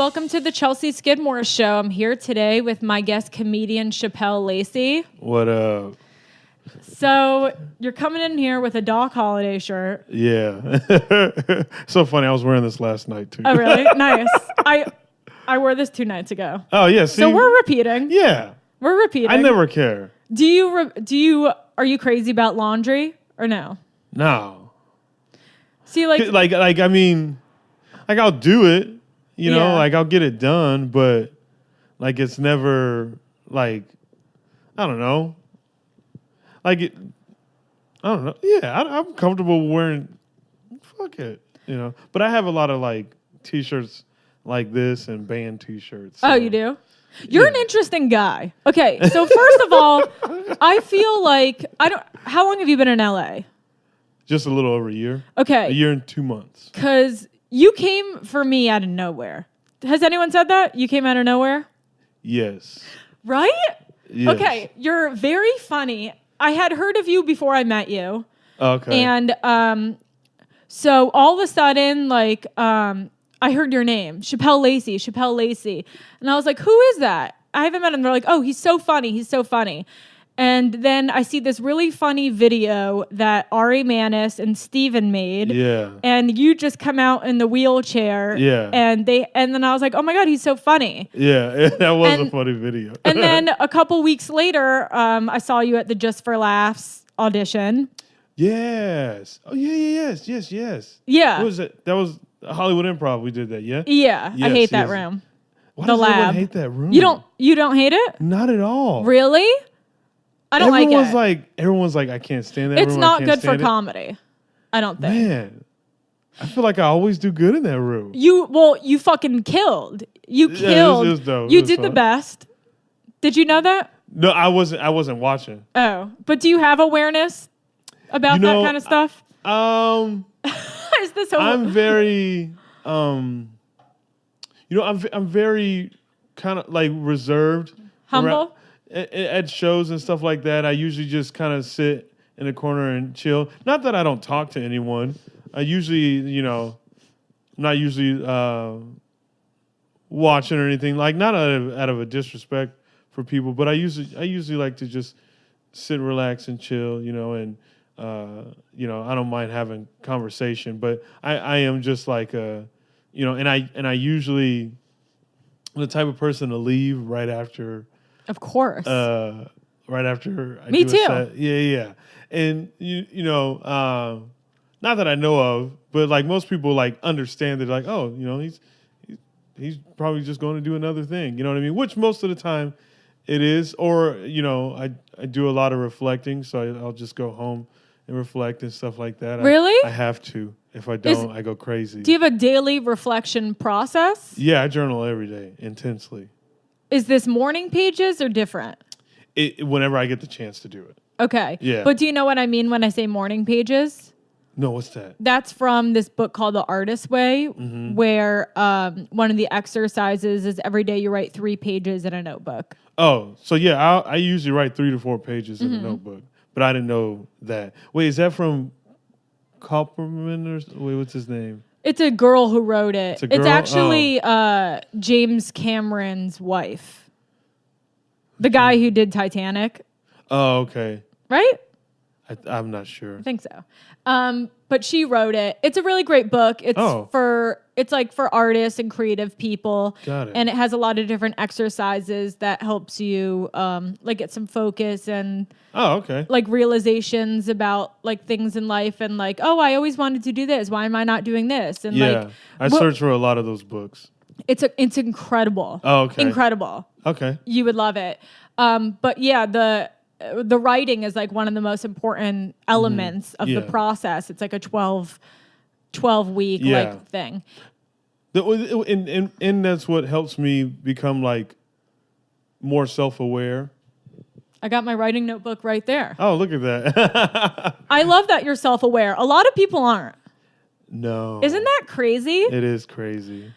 welcome to the Chelsea Skidmore Show. I'm here today with my guest comedian, Shapel Lacey. What up? So, you're coming in here with a Doc Holliday shirt. Yeah. So funny, I was wearing this last night, too. Oh, really? Nice. I wore this 2 nights ago. Oh, yeah, see? So, we're repeating. Yeah. We're repeating. I never care. Are you crazy about laundry or no? No. See, like I mean, like, I'll do it, you know? Yeah. Like, I'll get it done, but, like, it's never, like, I don't know. Like, I don't know. Yeah, I'm comfortable wearing, fuck it, you know? But I have a lot of, like, T-shirts like this and band T-shirts. So. Oh, you do? You're an interesting guy. Okay, so first of all, I feel like how long have you been in LA? Just a little over a year. Okay. A year and 2 months. Because you came for me out of nowhere. Has anyone said that? You came out of nowhere? Yes. Right? Yes. Okay, you're very funny. I had heard of you before I met you. Okay. And so all of a sudden, like, I heard your name, Shapel Lacey. And I was like, who is that? I haven't met him. They're like, oh, he's so funny. And then I see this really funny video that Ari Manis and Steven made. Yeah. And you just come out in the wheelchair. Yeah. And then I was like, oh my God, he's so funny. Yeah, that was a funny video. And then a couple weeks later, I saw you at the Just for Laughs audition. Yes. Oh, yes. Yeah. What was it? That was Hollywood Improv. We did that, yeah? Yeah. Yes, I hate that room. Why The does lab. everyone hate that room? You don't hate it? Not at all. Really? I don't like it. Everyone's like, I can't stand that It's room. not good for comedy. I don't think. Man, I feel like I always do good in that room. You fucking killed. You killed. It was dope. You It was did the fun. best. Did you know that? No, I wasn't watching. Oh, but do you have awareness about that kind of stuff? Is this I'm very, I'm very kind of like reserved. humble? At shows and stuff like that, I usually just kind of sit in a corner and chill. Not that I don't talk to anyone. I usually, I'm not usually watching or anything. Like, not out of a disrespect for people, but I usually like to just sit, relax, and chill, and I don't mind having conversation. But I am just like and I usually the type of person to leave right after. Of course. Right after I Me do too. a set. Yeah. And not that I know of, but like most people like understand that, like, oh, he's probably just going to do another thing. You know what I mean? Which most of the time it is. Or, I do a lot of reflecting, so I'll just go home and reflect and stuff like that. Really? I have to. If I don't, I go crazy. Do you have a daily reflection process? Yeah, I journal every day intensely. Is this morning pages or different? Whenever I get the chance to do it. Okay. Yeah. But do you know what I mean when I say morning pages? No, what's that? That's from this book called The Artist's Way, where one of the exercises is every day you write 3 pages in a notebook. Oh, so yeah, I usually write 3 to 4 pages in a notebook, but I didn't know that. Wait, is that from Copperman or what's his name? It's a girl who wrote it. It's girl? actually James Cameron's wife. The guy who did Titanic. Oh, okay. Right? I'm not sure. I think so. But she wrote it. It's a really great book. It's for artists and creative people. Got it. And it has a lot of different exercises that helps you like get some focus and like realizations about like things in life and like, oh, I always wanted to do this. Why am I not doing this? And I search for a lot of those books. It's incredible. Oh, okay. Incredible. Okay. You would love it. But yeah, the writing is like one of the most important elements of the process. It's like a 12 week like thing. And that's what helps me become like more self-aware. I got my writing notebook right there. Oh, look at that. I love that you're self-aware. A lot of people aren't. No. Isn't that crazy? It is crazy.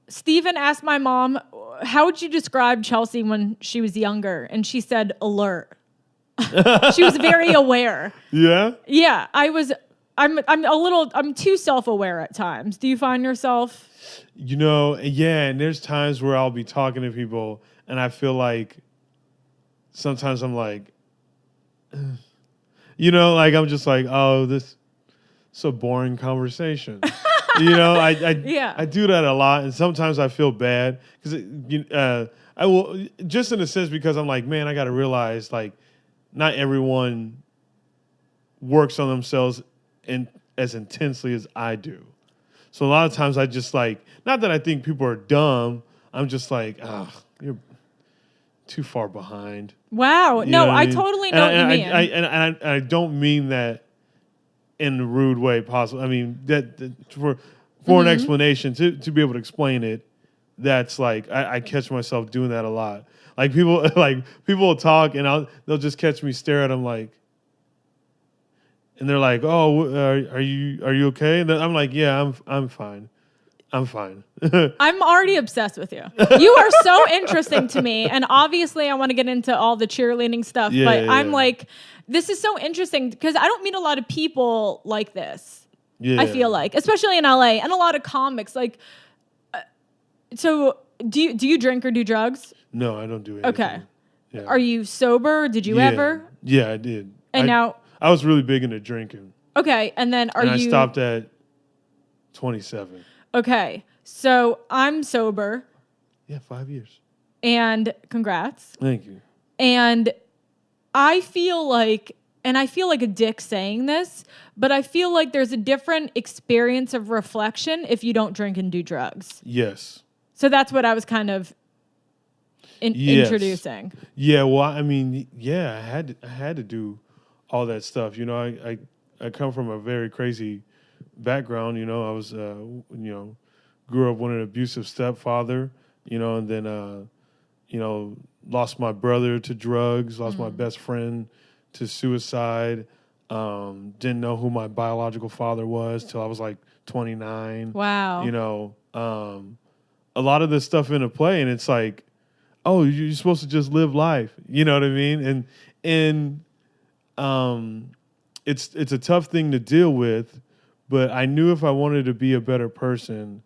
Steven asked my mom, how would you describe Chelsea when she was younger? And she said, alert. She was very aware. Yeah? Yeah, I I'm too self-aware at times. Do you find yourself? And there's times where I'll be talking to people and I feel like sometimes I'm like, like I'm just like, oh, this is a boring conversation. I do that a lot, and sometimes I feel bad because I will, just in a sense, because I'm like, man, I got to realize like not everyone works on themselves as intensely as I do. So a lot of times I just like, not that I think people are dumb. I'm just like, you're too far behind. Wow. You know what I mean? totally know what you mean. I don't mean that in a rude way possible. I mean, that for an explanation, to be able to explain it, that's like, I catch myself doing that a lot. Like people will talk and they'll just catch me stare at them like, and they're like, "Oh, are you okay?" And then I'm like, "Yeah, I'm fine. I'm fine." I'm already obsessed with you. You are so interesting to me, and obviously, I want to get into all the cheerleading stuff. But I'm like, this is so interesting because I don't meet a lot of people like this. Yeah. I feel like, especially in LA, and a lot of comics. Like, so do you drink or do drugs? No, I don't do anything. Okay. Yeah. Are you sober? Did you ever? Yeah, I did. And now. I was really big into drinking. Okay, and then I stopped at 27. Okay, so I'm sober. Yeah, 5 years. And congrats. Thank you. And I feel like a dick saying this, but I feel like there's a different experience of reflection if you don't drink and do drugs. Yes. So that's what I was kind of introducing. Yeah, well, I mean, I had to do all that stuff. I come from a very crazy background. I was, grew up with an abusive stepfather, and then, lost my brother to drugs, lost my best friend to suicide. Didn't know who my biological father was till I was like 29. Wow. A lot of this stuff into play, and it's like, oh, you're supposed to just live life. You know what I mean? And it's a tough thing to deal with, but I knew if I wanted to be a better person,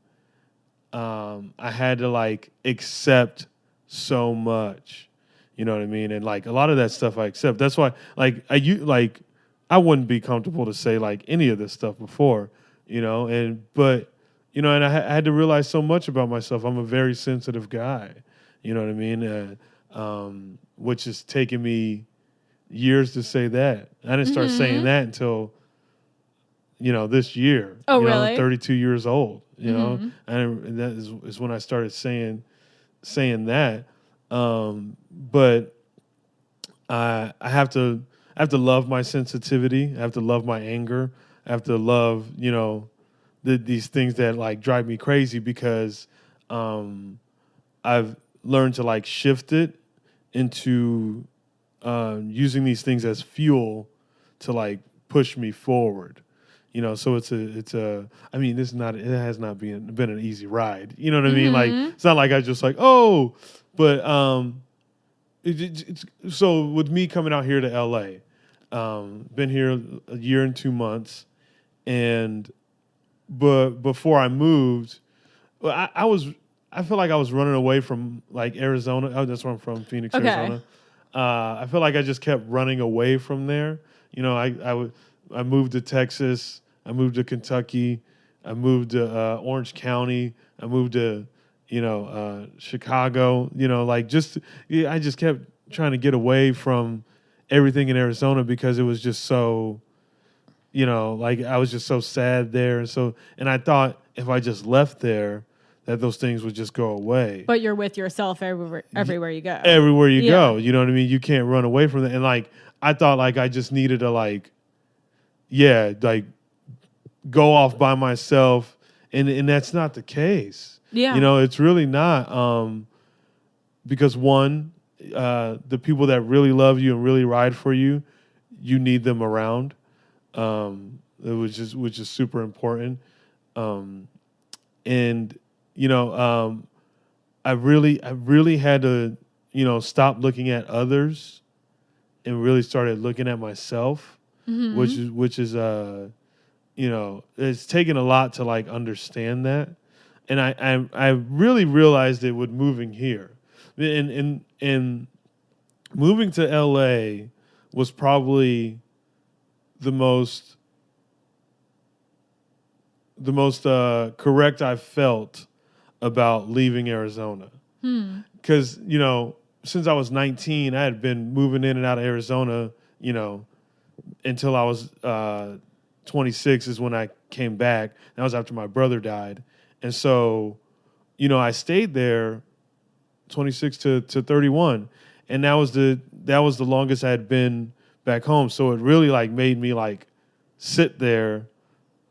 I had to like accept so much. You know what I mean? And like a lot of that stuff I accept. That's why I wouldn't be comfortable to say like any of this stuff before, but and I had to realize so much about myself. I'm a very sensitive guy. You know what I mean? Which has taken me years to say that. I didn't start saying that until, this year. Oh, really? I'm 32 years old, and that is when I started saying that. But I have to love my sensitivity. I have to love my anger. I have to love, these things that like drive me crazy because I've learned to like shift it into using these things as fuel to like push me forward. So it's a I mean, it has not been an easy ride. You know what I mean? Like it's not like I just like, oh, but so with me coming out here to LA, been here a year and 2 months, but before I moved, I feel like I was running away from like Arizona. Oh, that's where I'm from, Phoenix, Arizona. I feel like I just kept running away from there. I moved to Texas. I moved to Kentucky. I moved to Orange County. I moved to Chicago. I just kept trying to get away from everything in Arizona because it was just so, I was just so sad there, and I thought if I just left there, that those things would just go away. But you're with yourself everywhere you go. Everywhere you go, you know what I mean? You can't run away from that. And like I thought like I just needed to like go off by myself, and that's not the case. Yeah. It's really not. Because one, the people that really love you and really ride for you, you need them around. Which is super important. And I really had to, stop looking at others and really started looking at myself, which is it's taken a lot to like understand that. And I really realized it with moving here. And moving to LA was probably the most correct I felt about leaving Arizona. Because, since I was 19, I had been moving in and out of Arizona, until I was 26 is when I came back. That was after my brother died. And so, I stayed there 26 to 31. And that was the longest I had been back home. So it really like made me like sit there,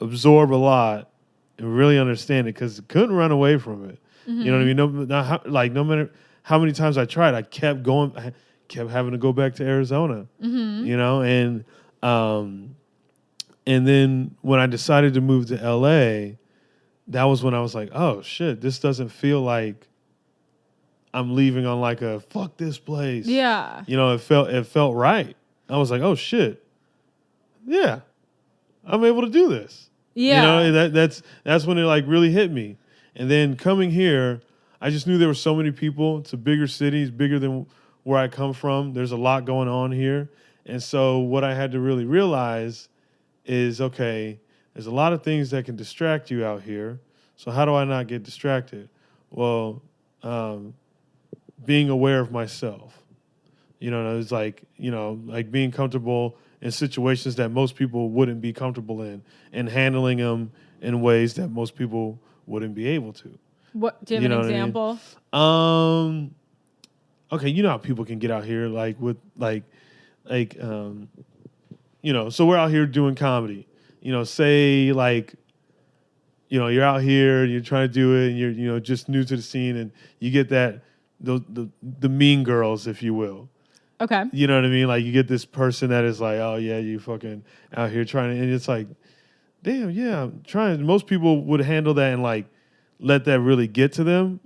absorb a lot, and really understand it because I couldn't run away from it. You know what I mean? No matter how many times I tried, I kept going. I kept having to go back to Arizona. And then when I decided to move to LA, that was when I was like, oh shit, this doesn't feel like I'm leaving on like a fuck this place. Yeah. It felt right. I was like, oh shit, yeah, I'm able to do this. Yeah. That's when it like really hit me. And then coming here, I just knew there were so many people. It's a bigger city. It's bigger than where I come from. There's a lot going on here. And so what I had to really realize is, okay, there's a lot of things that can distract you out here. So how do I not get distracted? Well, being aware of myself. It's like, like being comfortable in situations that most people wouldn't be comfortable in and handling them in ways that most people wouldn't be able to. What do you have an example? Okay, you know how people can get out here like with so we're out here doing comedy. Say like you're out here and you're trying to do it and you're just new to the scene and you get that the mean girls, if you will. Okay. You know what I mean? Like you get this person that is like, oh yeah, you fucking out here trying to, and it's like, damn, yeah, I'm trying. Most people would handle that and like let that really get to them.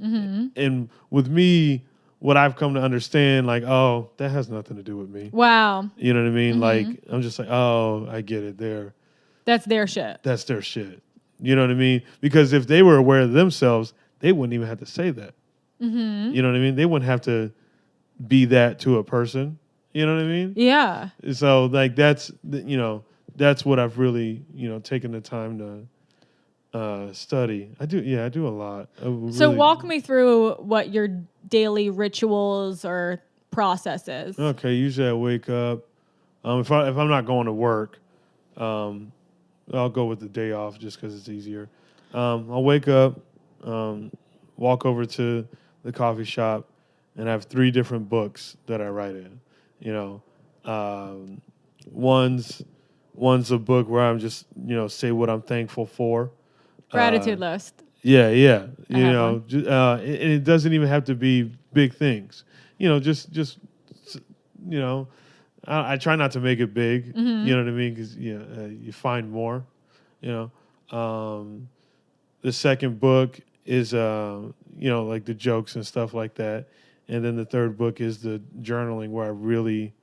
And with me, what I've come to understand, like, oh, that has nothing to do with me. Wow. You know what I mean? Like I'm just like, oh, I get it. That's their shit. That's their shit. You know what I mean? Because if they were aware of themselves, they wouldn't even have to say that. You know what I mean? They wouldn't have to be that to a person. You know what I mean? Yeah. So like that's what I've really taken the time to study. I do a lot. So walk me through what your daily rituals or process is. Okay, usually I wake up. If I'm not going to work, I'll go with the day off just because it's easier. I'll wake up, walk over to the coffee shop, and I have 3 different books that I write in. One's a book where I'm just say what I'm thankful for. Gratitude list. Yeah. And it doesn't even have to be big things. Just I try not to make it big. You know what I mean? Because you find more. The second book is like the jokes and stuff like that, and then the third book is the journaling where I really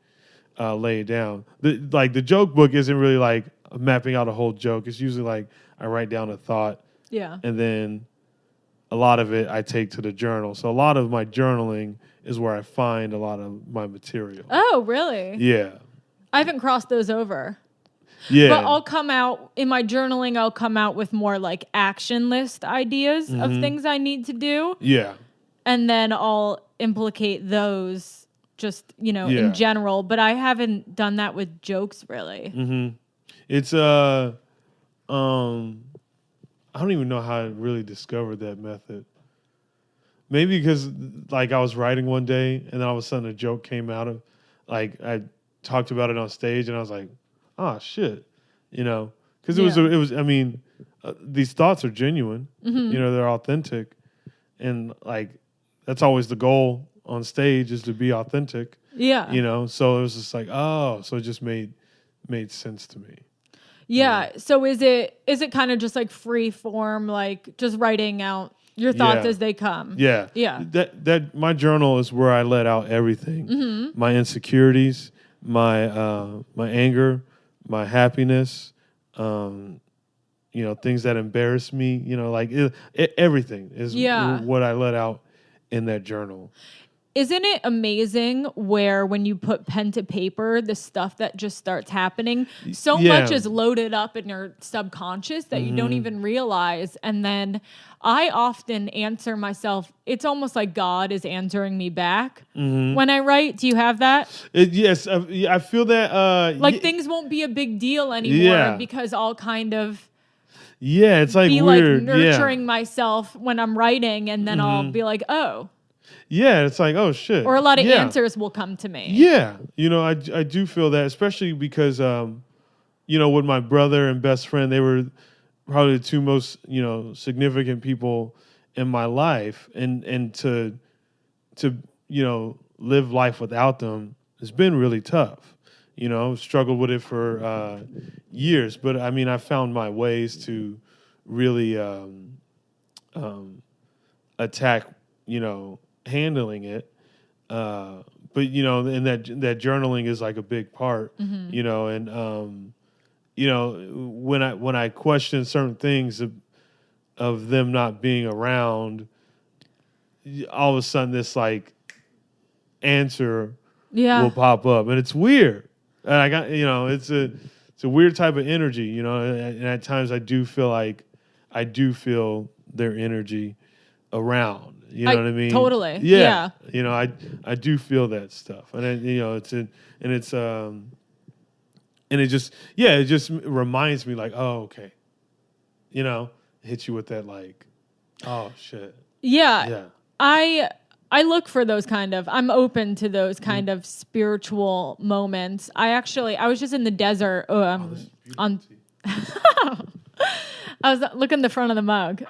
lay it down. The joke book isn't really like mapping out a whole joke. It's usually like I write down a thought. Yeah. And then a lot of it I take to the journal. So a lot of my journaling is where I find a lot of my material. Oh, really? Yeah. I haven't crossed those over. Yeah. But I'll come out with more like action list ideas of things I need to do. Yeah. And then I'll implicate those just, in general. But I haven't done that with jokes really. It's I don't even know how I really discovered that method. Maybe because like I was writing one day and then all of a sudden a joke came out of like I talked about it on stage and I was like, oh shit, because it was. I mean, these thoughts are genuine. They're authentic, and like that's always the goal on stage is to be authentic. Yeah. So it was just like, oh, so it just made sense to me. Yeah. So is it kind of just like free form, like just writing out your thoughts as they come? Yeah. Yeah. That my journal is where I let out everything. My insecurities, my anger, my happiness, things that embarrass me, like everything is what I let out in that journal. Isn't it amazing where when you put pen to paper, the stuff that just starts happening, so much is loaded up in your subconscious that you don't even realize. And then I often answer myself, it's almost like God is answering me back when I write. Do you have that? Yes, I feel that. Things won't be a big deal anymore because I'll kind of... Yeah, it's like be weird. Nurturing myself when I'm writing, and then I'll be like, oh. Yeah, it's like, oh, shit. Or a lot of answers will come to me. Yeah. I do feel that, especially because, with my brother and best friend, they were probably the two most, significant people in my life. And to live life without them has been really tough. Struggled with it for years. But, I found my ways to really attack, handling it, but and that journaling is like a big part, and when I question certain things of them not being around, all of a sudden this like answer will pop up, and it's weird. And I got it's a weird type of energy, and at times I do feel their energy around. You know what I mean? Totally. Yeah. I do feel that stuff, and it just reminds me like, oh, okay, hits you with that like, oh shit. Yeah. I look for those I'm open to those kind of spiritual moments. I was just in the desert on. I was looking the front of the mug.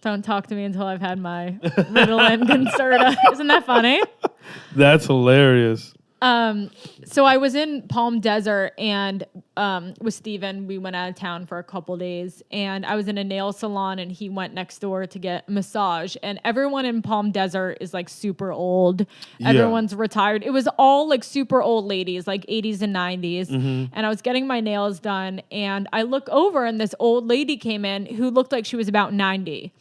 Don't talk to me until I've had my Ritalin Concerta. Isn't that funny? That's hilarious. So I was in Palm Desert and with Steven, we went out of town for a couple days, and I was in a nail salon and he went next door to get a massage, and everyone in Palm Desert is like super old. Yeah. Everyone's retired. It was all like super old ladies, like 80s and 90s. And I was getting my nails done and I look over and this old lady came in who looked like she was about 90.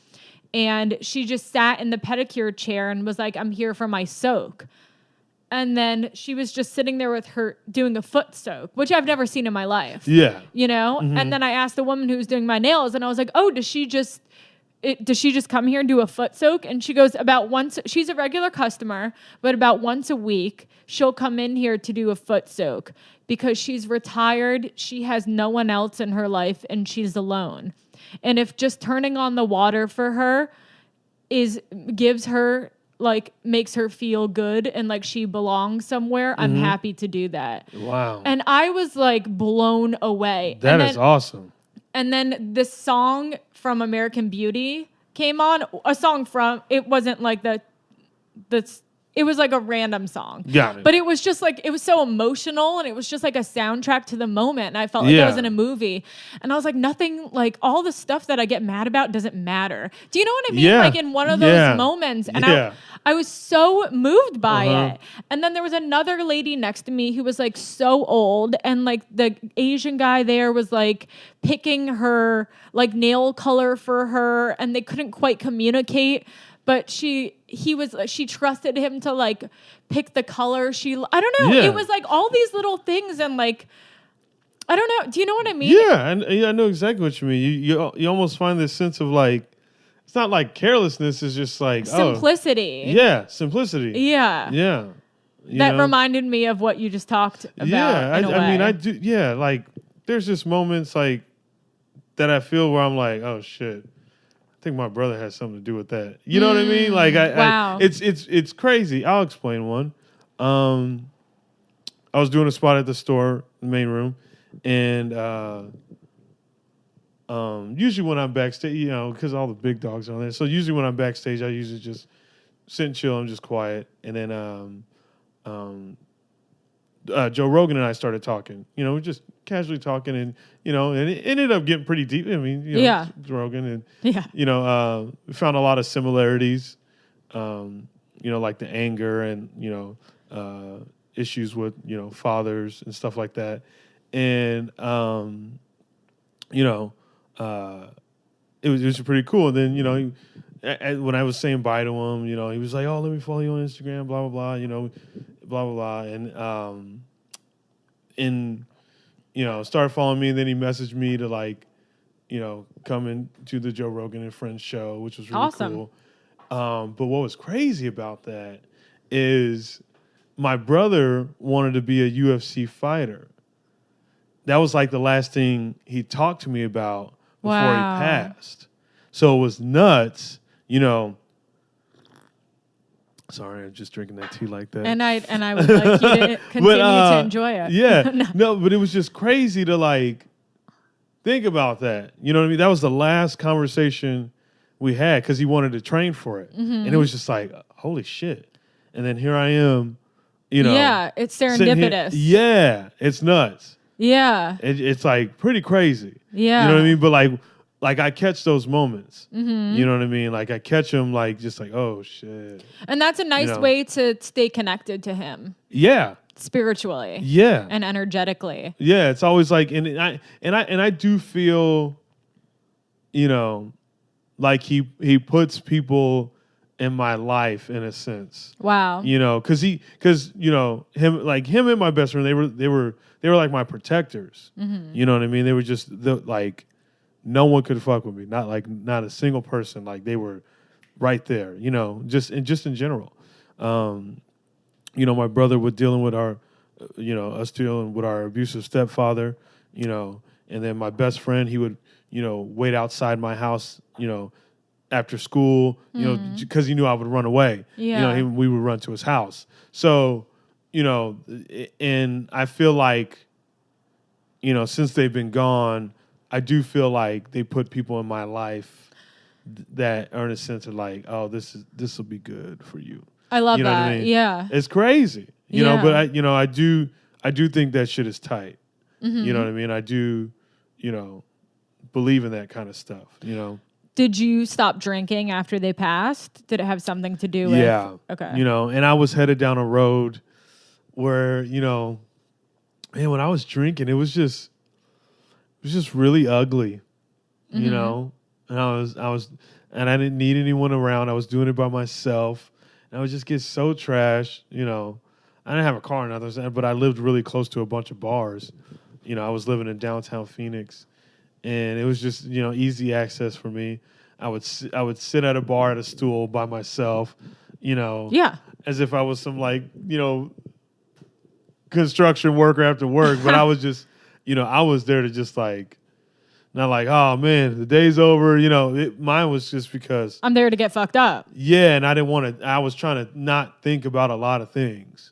And she just sat in the pedicure chair and was like, I'm here for my soak. And then she was just sitting there with her doing a foot soak, which I've never seen in my life. Yeah. And then I asked the woman who was doing my nails and I was like, oh, does she just come here and do a foot soak? And she goes, she's a regular customer, but about once a week, she'll come in here to do a foot soak because she's retired. She has no one else in her life and she's alone. And if just turning on the water for her makes her feel good and like she belongs somewhere, I'm happy to do that. Wow. And I was like blown away. That is awesome. And then this song from American Beauty came on. It wasn't like it was like a random song. Got it. But it was just like, it was so emotional and it was just like a soundtrack to the moment. And I felt like I was in a movie. And I was like, nothing, like all the stuff that I get mad about doesn't matter. Do you know what I mean? Yeah. Like in one of those moments. And I was so moved by it. And then there was another lady next to me who was like so old. And like the Asian guy there was like picking her like nail color for her. And they couldn't quite communicate. But she trusted him to like pick the color. I don't know. Yeah. It was like all these little things and like, I don't know. Do you know what I mean? Yeah, and I know exactly what you mean. You almost find this sense of like, it's not like carelessness. It's just like simplicity. Yeah, simplicity. Yeah. Yeah. That reminded me of what you just talked about. Yeah, I mean, I do. Yeah, like there's just moments like that I feel where I'm like, oh shit. I think my brother has something to do with that. You know what I mean? Like, it's crazy. I'll explain one. I was doing a spot at the store, the main room, and usually when I'm backstage, because all the big dogs are on there. So usually when I'm backstage, I usually just sit and chill. I'm just quiet, and then Joe Rogan and I started talking. We're just casually talking, and and it ended up getting pretty deep. I mean, Joe Rogan, and we found a lot of similarities. Like the anger and issues with fathers and stuff like that. And you know, it was pretty cool. And then, you know, when I was saying bye to him, you know, he was like, "Oh, let me follow you on Instagram," blah blah blah, you know, blah blah blah, and you know, started following me. And then he messaged me to like, you know, come into the Joe Rogan and Friends show, which was really Awesome. cool. But what was crazy about that is my brother wanted to be a UFC fighter. That was like the last thing he talked to me about before he passed. So it was nuts, you know. Sorry, I'm just drinking that tea like that. And I would like you to continue to enjoy it. Yeah. No, but it was just crazy to like think about that. You know what I mean? That was the last conversation we had because he wanted to train for it. Mm-hmm. And it was just like, holy shit. And then here I am, you know. Yeah, it's serendipitous. Yeah, it's nuts. Yeah. It's like pretty crazy. Yeah. You know what I mean? But like I catch those moments. Mm-hmm. You know what I mean? Like I catch them like just like, oh shit. And that's a nice way to stay connected to him. Yeah. Spiritually. Yeah. And energetically. Yeah. It's always like and I do feel, you know, like he puts people in my life in a sense. Wow. You know, cause you know, him and my best friend, they were like my protectors. Mm-hmm. You know what I mean? They were just like no one could fuck with me. Not a single person. Like they were right there, you know, just in general. You know, my brother was dealing with us dealing with our abusive stepfather, you know, and then my best friend, he would, you know, wait outside my house, you know, after school, you know, because he knew I would run away. Yeah. You know, we would run to his house. So, you know, and I feel like, you know, since they've been gone, I do feel like they put people in my life that are in a sense of like, oh, this will be good for you. I love you know that. What I mean? Yeah. It's crazy. You know, but I do think that shit is tight. Mm-hmm. You know what I mean? I do, you know, believe in that kind of stuff, you know. Did you stop drinking after they passed? Did it have something to do with? Yeah. Okay. You know, and I was headed down a road where, you know, man, when I was drinking, it was just really ugly, you know. And I was, and I didn't need anyone around. I was doing it by myself, and I would just get so trashed, you know. I didn't have a car or nothing, but I lived really close to a bunch of bars. You know, I was living in downtown Phoenix. And it was just, you know, easy access for me. I would sit at a bar at a stool by myself, you know, as if I was some like, you know, construction worker after work. But I was just, you know, I was there to just like, not like, oh man, the day's over. You know, mine was just because I'm there to get fucked up. Yeah, and I didn't want to. I was trying to not think about a lot of things.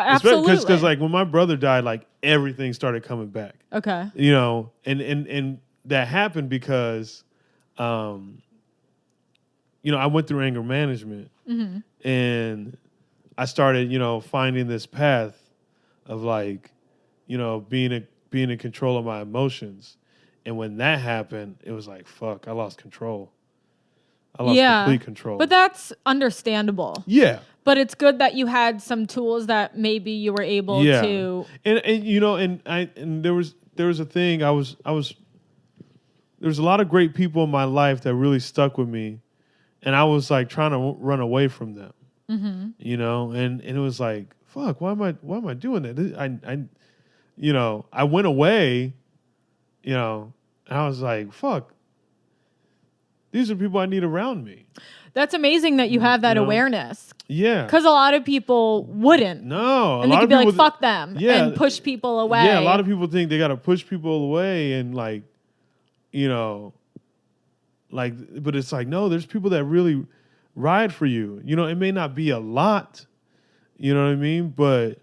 Absolutely. Because like when my brother died, like everything started coming back. Okay. You know, and that happened because, you know, I went through anger management, and I started, you know, finding this path of like, you know, being in control of my emotions. And when that happened, it was like, fuck, I lost control. I lost complete control. But that's understandable. Yeah. But it's good that you had some tools that maybe you were able to. And you know, and there was a thing there was a lot of great people in my life that really stuck with me, and I was like trying to run away from them. Mm-hmm. You know, and it was like, fuck, why am I doing that? I you know, I went away, you know, and I was like, fuck, these are people I need around me. That's amazing that you have that awareness. Yeah. Because a lot of people wouldn't. No. And they could be like, fuck them. Yeah. And push people away. Yeah, a lot of people think they got to push people away and like, you know, like, but it's like, no, there's people that really ride for you. You know, it may not be a lot, you know what I mean? But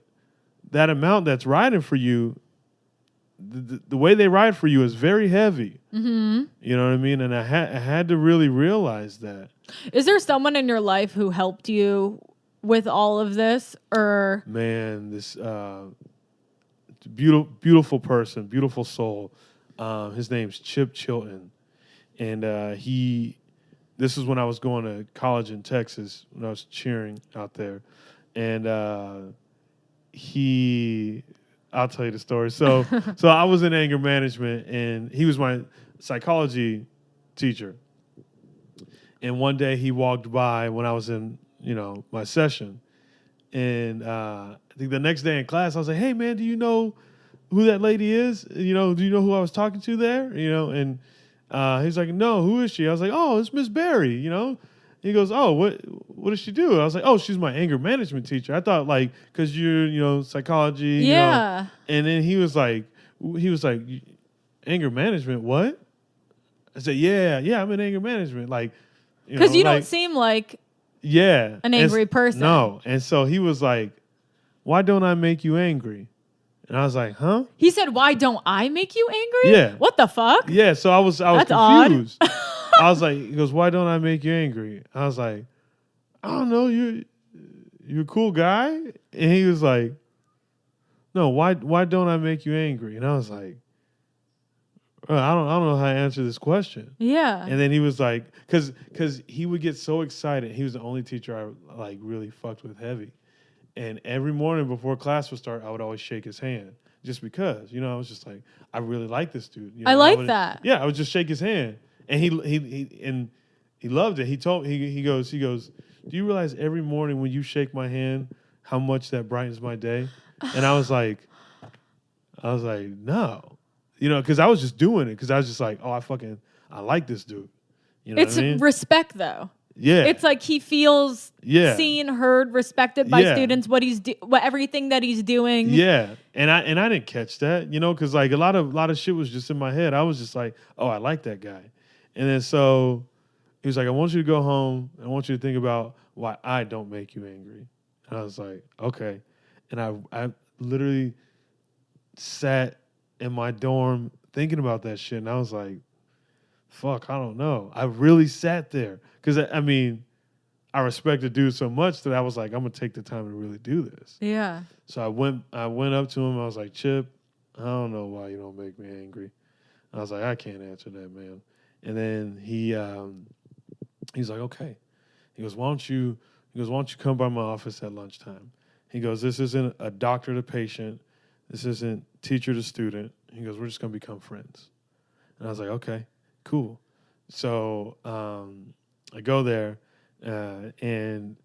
that amount that's riding for you, the way they ride for you is very heavy. Mm-hmm. You know what I mean? And I had to really realize that. Is there someone in your life who helped you with all of this, or? Man, this beautiful person, beautiful soul. His name's Chip Chilton. And this is when I was going to college in Texas, when I was cheering out there. And I'll tell you the story. So I was in anger management, and he was my psychology teacher. And one day he walked by when I was in, my session. And I think the next day in class, I was like, hey, man, do you know who that lady is? Do you know who I was talking to there? And he's like, no, who is she? I was like, oh, it's Miss Barry, He goes, oh, what does she do? I was like, oh, she's my anger management teacher. I thought, like, because you're, psychology. Yeah. And then he was like, anger management, what? I said, yeah, I'm in anger management. Like, because you don't seem like an angry person. No. And so he was like, why don't I make you angry? And I was like, huh? He said, why don't I make you angry? Yeah. What the fuck? Yeah, so I was That's confused. I was like, he goes, why don't I make you angry? I was like, I don't know, you're a cool guy. And he was like, no, why don't I make you angry? And I was like, I don't know how to answer this question. Yeah. And then he was like, because he would get so excited. He was the only teacher I like really fucked with heavy. And every morning before class would start, I would always shake his hand just because, I was just like, I really like this dude. I like that. Yeah, I would just shake his hand, and he loved it. He told he goes, do you realize every morning when you shake my hand, how much that brightens my day? And I was like, no, because I was just doing it because I was just like, oh, I like this dude. It's respect though. Yeah, it's like he feels seen, heard, respected by students. What everything that he's doing. Yeah, and I didn't catch that, because like a lot of shit was just in my head. I was just like, oh, I like that guy, and then so he was like, I want you to go home. I want you to think about why I don't make you angry. And I was like, okay, and I literally sat in my dorm thinking about that shit, and I was like, fuck, I don't know. I really sat there. Because, I respect the dude so much that I was like, I'm going to take the time to really do this. Yeah. So I went up to him. I was like, Chip, I don't know why you don't make me angry. I was like, I can't answer that, man. And then he's like, okay. He goes, why don't you come by my office at lunchtime? He goes, this isn't a doctor to patient. This isn't teacher to student. He goes, we're just going to become friends. And I was like, okay, cool. So I go there, and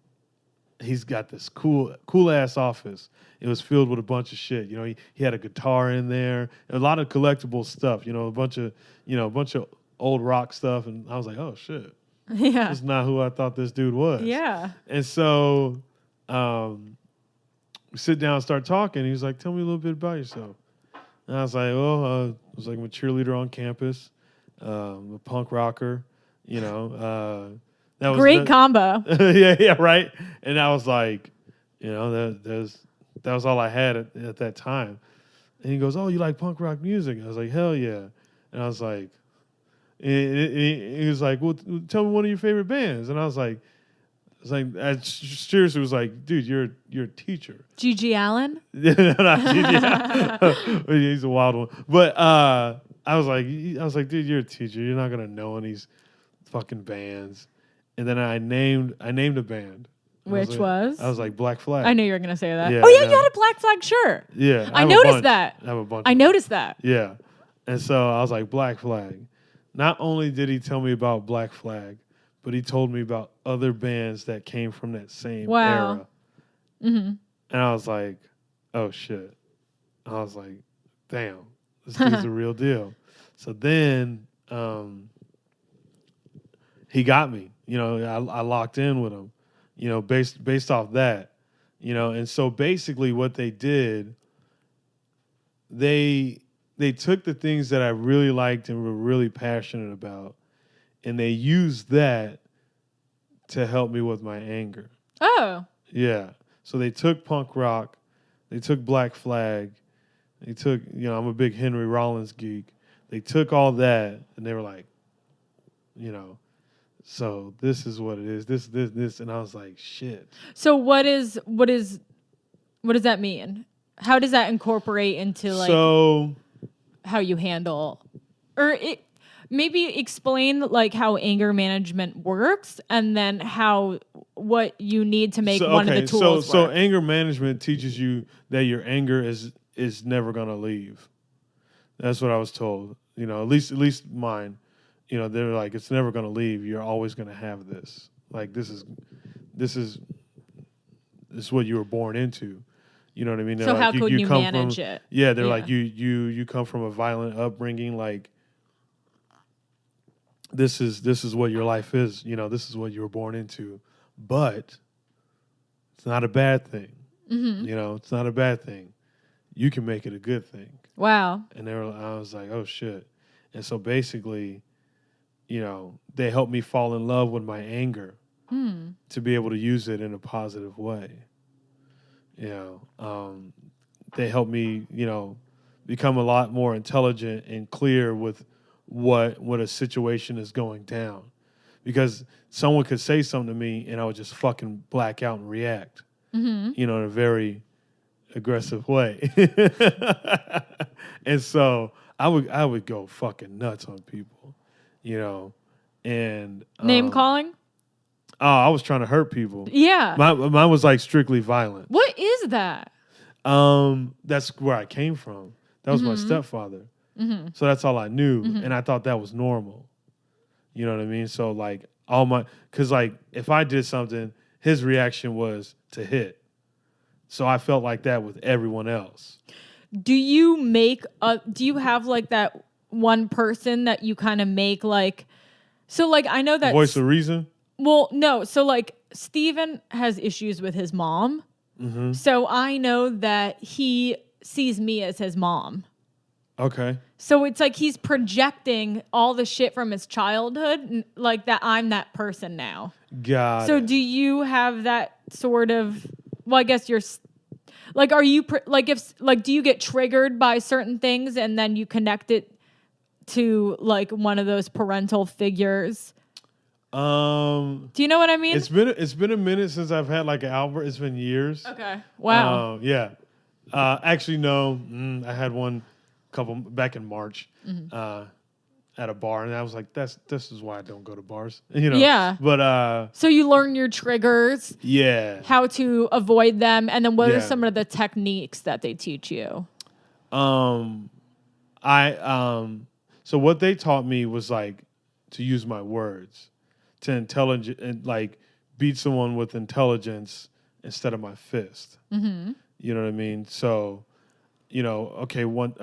he's got this cool ass office. It was filled with a bunch of shit. He had a guitar in there, a lot of collectible stuff. A bunch of old rock stuff. And I was like, oh shit, yeah, that's not who I thought this dude was. Yeah. And so we sit down and start talking. He was like, tell me a little bit about yourself. And I was like, well, I was like, I'm a cheerleader on campus, a punk rocker. That was great combo. yeah, right. And I was like, that was all I had at that time. And he goes, "Oh, you like punk rock music?" I was like, "Hell yeah!" And I was like, he was like, "Well, tell me one of your favorite bands." And I seriously was like, "Dude, you're a teacher." G.G. Allen? Not G.G. He's a wild one. But I was like, "Dude, you're a teacher. You're not gonna know any fucking bands." And then I named a band. Which was? I was like, Black Flag. I knew you were gonna say that. Yeah, oh yeah, you had a Black Flag shirt. Yeah, I noticed that. I have a bunch. I noticed that. Yeah, and so I was like, Black Flag. Not only did he tell me about Black Flag, but he told me about other bands that came from that same era. Mm-hmm. And I was like, oh shit. I was like, damn, this dude's a real deal. So then he got me. I locked in with him. Based off that, and so basically what they did, they took the things that I really liked and were really passionate about, and they used that to help me with my anger. Oh. Yeah. So they took punk rock, they took Black Flag, they took, I'm a big Henry Rollins geek. They took all that and they were like, so this is what it is. This, and I was like, shit. So what does that mean? How does that incorporate into how you handle, or maybe explain how anger management works, and then what you need to make one of the tools work. So anger management teaches you that your anger is is never gonna leave. That's what I was told. You know, at least mine. You know, they're like, it's never gonna leave. You're always gonna have this. Like this is what you were born into. You know what I mean? They're So like, how could you come manage from, it? Yeah, they're like you come from a violent upbringing. Like this is what your life is. You know, this is what you were born into. But it's not a bad thing. Mm-hmm. You know, it's not a bad thing. You can make it a good thing. Wow. And I was like, oh shit. And so basically, you know, they helped me fall in love with my anger to be able to use it in a positive way. You know, they helped me, you know, become a lot more intelligent and clear with what a situation is going down. Because someone could say something to me and I would just fucking black out and react, you know, in a very aggressive way. And so I would go fucking nuts on people, you know, and Name calling? Oh, I was trying to hurt people. Yeah. Mine was like strictly violent. What is that? That's where I came from. That was my stepfather. Mm-hmm. So that's all I knew. Mm-hmm. And I thought that was normal. You know what I mean? So like cause like if I did something, his reaction was to hit. So I felt like that with everyone else. Do you have like that one person that you kind of make like, so like I know that voice of reason? Well, no. So like Steven has issues with his mom. Mm-hmm. So I know that he sees me as his mom. Okay. So it's like he's projecting all the shit from his childhood, like that I'm that person now. Got it. So do you have that sort of, well, I guess you're, like, are you, do you get triggered by certain things and then you connect it to like one of those parental figures? Do you know what I mean? It's been a minute since I've had like an outburst. It's been years. Okay. Wow. Yeah. Actually, no. I had one couple back in March at a bar, and I was like, this is why I don't go to bars. You know. Yeah. But so you learn your triggers. Yeah. How to avoid them, and then what are some of the techniques that they teach you? So what they taught me was like to use my words. To intelligent and like beat someone with intelligence instead of my fist. Mm-hmm. You know what I mean? So, you know, okay, one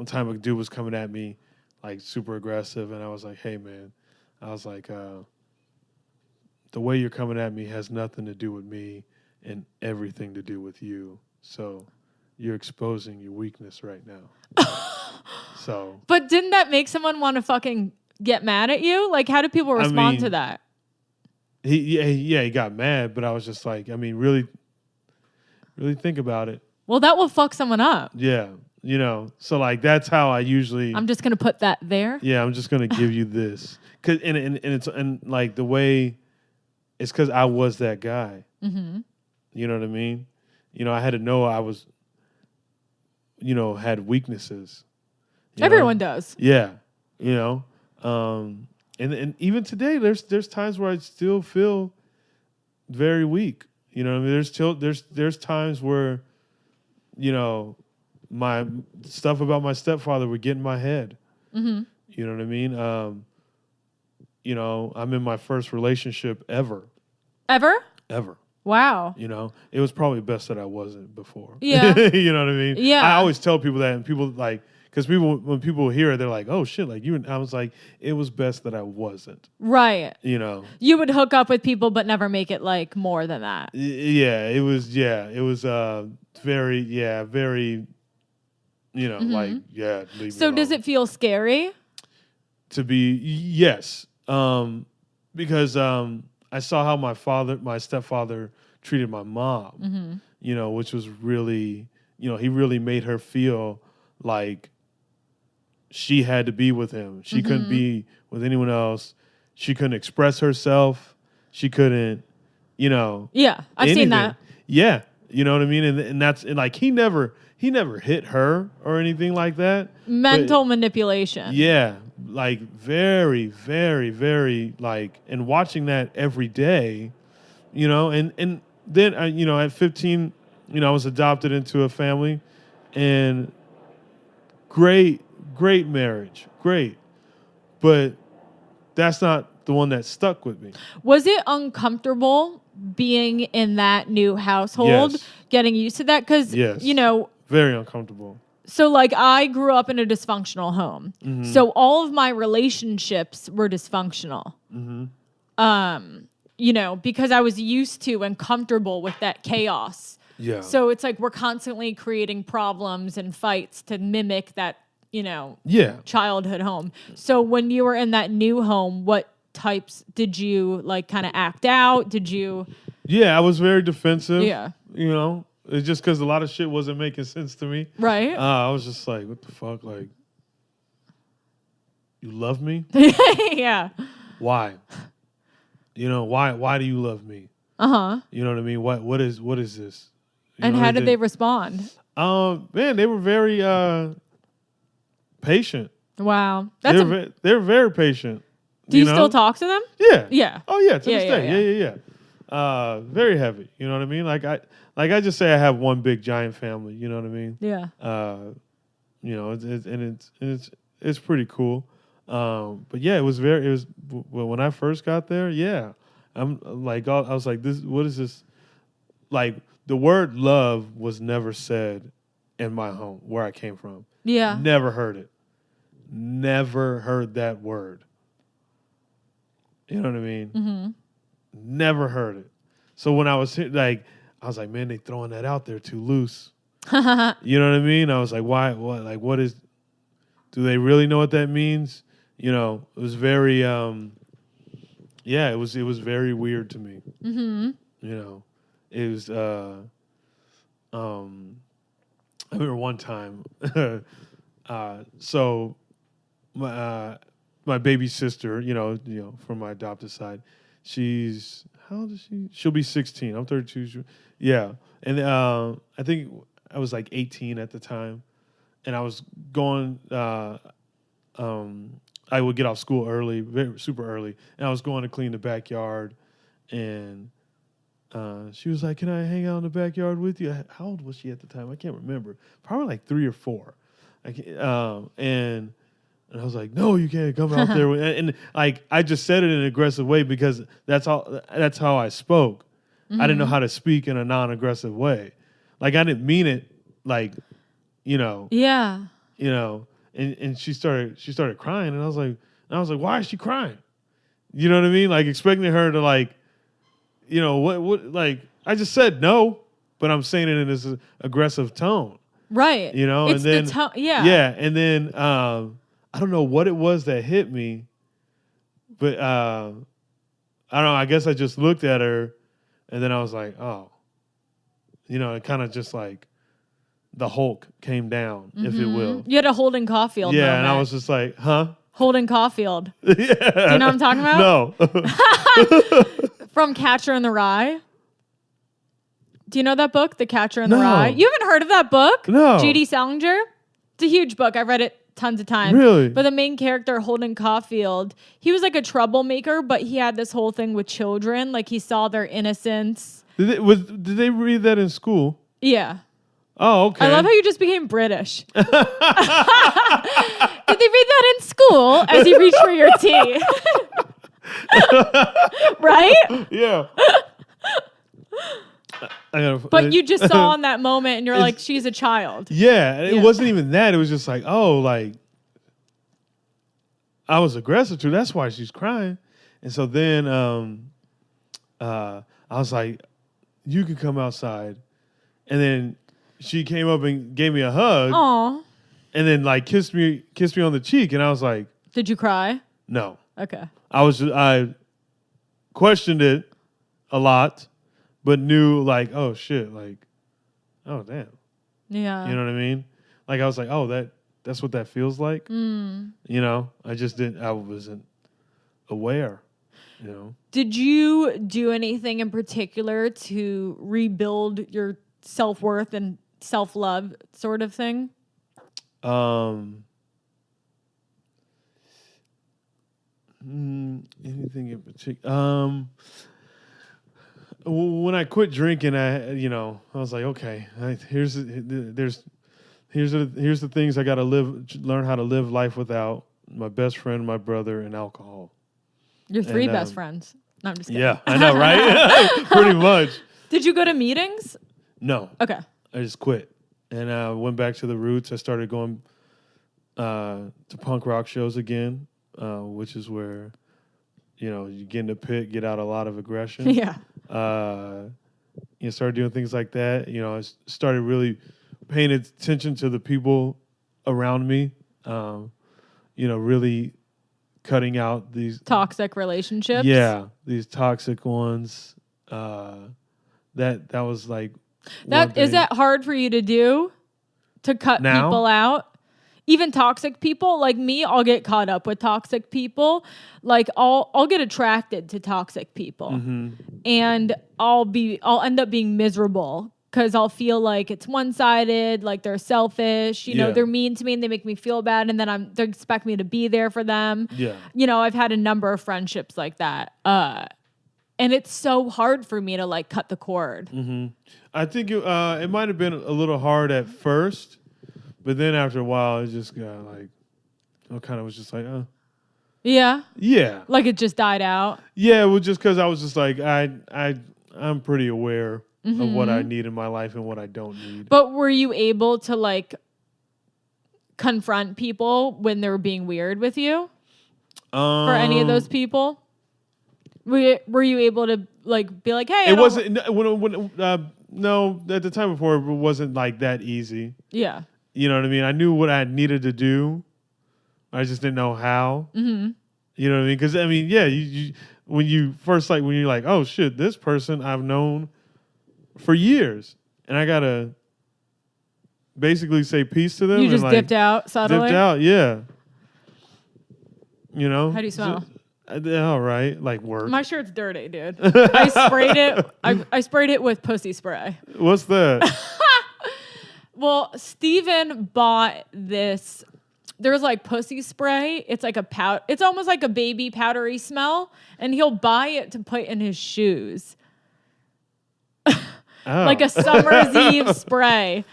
time a dude was coming at me like super aggressive, and I was like, hey man, I was like, the way you're coming at me has nothing to do with me and everything to do with you. So you're exposing your weakness right now. So, but didn't that make someone want to fucking get mad at you? Like, how do people respond to that? He got mad, but I was just like, I mean, really think about it. Well, that will fuck someone up. Yeah, you know. So like, that's how I usually. I'm just gonna put that there. Yeah, I'm just gonna give you this, cause and like the way, it's because I was that guy. Mm-hmm. You know what I mean? You know, I had to know I was. You know, had weaknesses. Everyone does. Yeah, you know. And even today, there's times where I still feel very weak. You know what I mean? There's times where, you know, my stuff about my stepfather would get in my head. Mm-hmm. You know what I mean? You know, I'm in my first relationship ever. Ever? Ever. Wow. You know, it was probably best that I wasn't before. Yeah. You know what I mean? Yeah. I always tell people that, and people like, because when people hear it, they're like, oh shit, like you. And I was like, it was best that I wasn't. Right. You know. You would hook up with people, but never make it like more than that. Yeah. It was very, you know, like, yeah. So does it feel scary? To be, yes. Because I saw how my stepfather treated my mom, you know, which was really, you know, he really made her feel like she had to be with him. She couldn't be with anyone else. She couldn't express herself. She couldn't, you know. Yeah, I've seen that. Yeah, you know what I mean? And that's, and like, he never hit her or anything like that. Mental manipulation. Yeah, like very, very, very, like, and watching that every day, you know, and then, you know, at 15, I was adopted into a family, and great marriage, great, but that's not the one that stuck with me. Was it uncomfortable being in that new household, Yes. getting used to that? Because, Yes. Very uncomfortable. So, like, I grew up in a dysfunctional home. Mm-hmm. So all of my relationships were dysfunctional. Mm-hmm. Because I was used to and comfortable with that chaos. Yeah. So it's like we're constantly creating problems and fights to mimic that, childhood home. So when you were in that new home, what types did you, like, kind of act out? Did you... Yeah, I was very defensive. Yeah. It's just because a lot of shit wasn't making sense to me. Right. I was just like, what the fuck? Like, you love me? Yeah. Why? Why do you love me? Uh-huh. You know what I mean? What is this? And how did they respond? Man, they were very patient. Wow. They're very patient. Do you still talk to them? Yeah. Yeah. Oh yeah, to this day. Yeah. Very heavy. You know what I mean? Like I just say I have one big giant family. You know what I mean? Yeah. It's pretty cool. But yeah, it was when I first got there. Yeah, I'm like I was like, what is this? Like the word love was never said in my home where I came from. Yeah. Never heard it. Never heard that word. You know what I mean? Mm-hmm. Never heard it. So when I was like, man, they throwing that out there too loose. You know what I mean? I was like, why? What? Like, what is? Do they really know what that means? It was very, it was very weird to me. Mm-hmm. It was. I remember one time. So, my baby sister, from my adopted side, she's how old is she? She'll be 16. I'm 32. Yeah, and I think I was like 18 at the time, and I was going. I would get off school early, super early, and I was going to clean the backyard, and she was like, "Can I hang out in the backyard with you?" How old was she at the time? I can't remember. Probably like 3 or 4. And I was like, "No, you can't come out there." And like I just said it in an aggressive way because that's how I spoke. Mm-hmm. I didn't know how to speak in a non-aggressive way. Like I didn't mean it. Like, Yeah. And she started crying, and I was like, why is she crying? You know what I mean? Like expecting her to like, what like I just said no, but I'm saying it in this aggressive tone. Right. It's and then the tone. Yeah. Yeah, and then I don't know what it was that hit me, but I don't know. I guess I just looked at her, and then I was like, oh, it kind of just like the Hulk came down, if it will. You had a Holden Caulfield moment. And I was just like, huh? Holden Caulfield. Yeah. Do you know what I'm talking about? No. From Catcher in the Rye. Do you know that book, The Catcher in the No. Rye? You haven't heard of that book? No. G.D. Salinger? It's a huge book. I've read it tons of times. Really? But the main character, Holden Caulfield, he was like a troublemaker, but he had this whole thing with children. Like he saw their innocence. Did they read that in school? Yeah. Oh, okay. I love how you just became British. Did they read that in school as you reach for your tea? Right? Yeah. But you just saw in that moment and you're like, she's a child. Yeah. It wasn't even that. It was just like, oh, like, I was aggressive to her. That's why she's crying. And so then I was like, you can come outside. And then she came up and gave me a hug. Aw. And then like kissed me on the cheek. And I was like, did you cry? no. Okay. I questioned it a lot, but knew like, oh shit, like, oh damn. Yeah. You know what I mean? Like I was like, oh, that's what that feels like. Mm. I wasn't aware, Did you do anything in particular to rebuild your self-worth and self-love sort of thing? Anything in particular? when I quit drinking, I was like, okay, here's the things I got to learn how to live life without: my best friend, my brother, and alcohol. Your three best friends. No, I'm just kidding. Yeah, I know, right? Pretty much. Did you go to meetings? No. Okay. I just quit, and I went back to the roots. I started going to punk rock shows again, which is where, you get in the pit, get out a lot of aggression. Yeah. Started doing things like that. I started really paying attention to the people around me. Really cutting out these toxic relationships. Yeah, these toxic ones. That was like. Is that hard for you to do? To cut people out? Even toxic people, like me, I'll get caught up with toxic people. Like I'll get attracted to toxic people, and I'll end up being miserable because I'll feel like it's one-sided, like they're selfish. They're mean to me and they make me feel bad, and then they expect me to be there for them. Yeah, I've had a number of friendships like that, and it's so hard for me to like cut the cord. I think it might have been a little hard at first. But then after a while, it just got like, I kind of was just like, Yeah? Yeah. Like it just died out? Yeah, well, just because I was just like, I'm pretty aware of what I need in my life and what I don't need. But were you able to like confront people when they were being weird with you? For any of those people? Were you able to like be like, hey, it wasn't, no, at the time before, it wasn't like that easy. Yeah. You know what I mean? I knew what I needed to do. I just didn't know how. You know what I mean? Because, I mean, yeah, when you're like, oh, shit, this person I've known for years. And I got to basically say peace to them. You just dipped out subtly? Dipped out, yeah. How do you smell? All right, like work. My shirt's dirty, dude. I sprayed it. I sprayed it with pussy spray. What's that? Well, Steven bought this. There's like pussy spray. It's like it's almost like a baby powdery smell, and he'll buy it to put in his shoes. Like a summer's eve spray.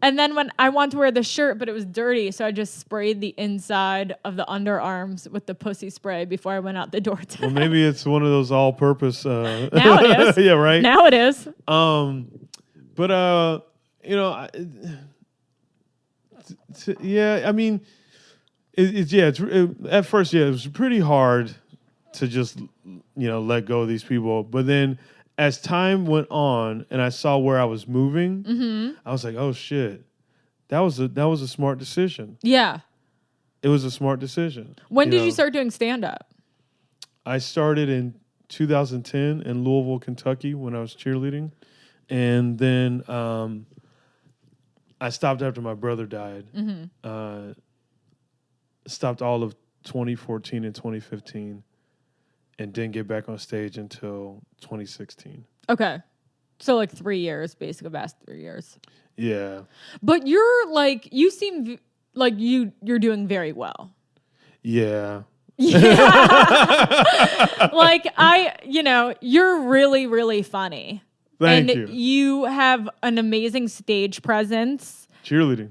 And then when I wanted to wear the shirt, but it was dirty, so I just sprayed the inside of the underarms with the pussy spray before I went out the door today. Well, maybe it's one of those all-purpose. Now it is. Yeah, right. Now it is. But yeah. I mean, at first, yeah, it was pretty hard to just let go of these people. But then, as time went on, and I saw where I was moving, I was like, oh shit, that was a smart decision. Yeah, it was a smart decision. When did you start doing stand-up? I started in 2010 in Louisville, Kentucky, when I was cheerleading, and then I stopped after my brother died. Stopped all of 2014 and 2015, and didn't get back on stage until 2016. Okay, so like 3 years, basically, past 3 years. Yeah, but you seem like you're doing very well. Yeah. Like you're really, really funny. Thank you. You have an amazing stage presence. Cheerleading.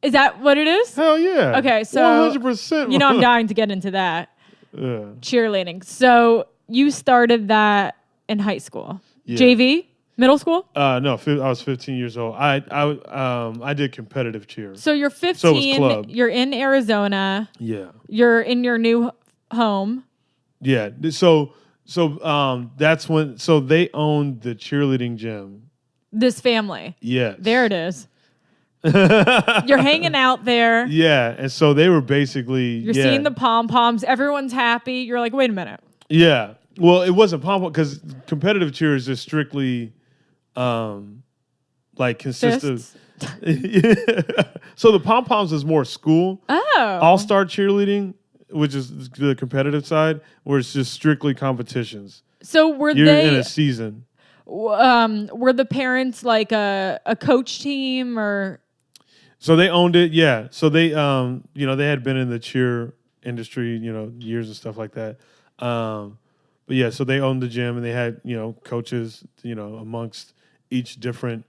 Is that what it is? Hell yeah. Okay, so 100%. I'm dying to get into that. Yeah. Cheerleading. So you started that in high school. Yeah. JV? Middle school? No, I was 15 years old. I did competitive cheer. So you're 15. So it was club. You're in Arizona. Yeah. You're in your new home. Yeah. So that's when. So they owned the cheerleading gym. This family. Yes. There it is. You're hanging out there. Yeah, and so they were basically. You're seeing the pom poms. Everyone's happy. You're like, wait a minute. Yeah. Well, it wasn't pom pom because competitive cheer is just strictly. Like consistent. So the pom poms is more school. Oh. All-star cheerleading, which is the competitive side, where it's just strictly competitions. So You're in a season. Were the parents like a coach team or? So they owned it, yeah. So they they had been in the cheer industry, years and stuff like that. But but yeah, so they owned the gym and they had, coaches, amongst each different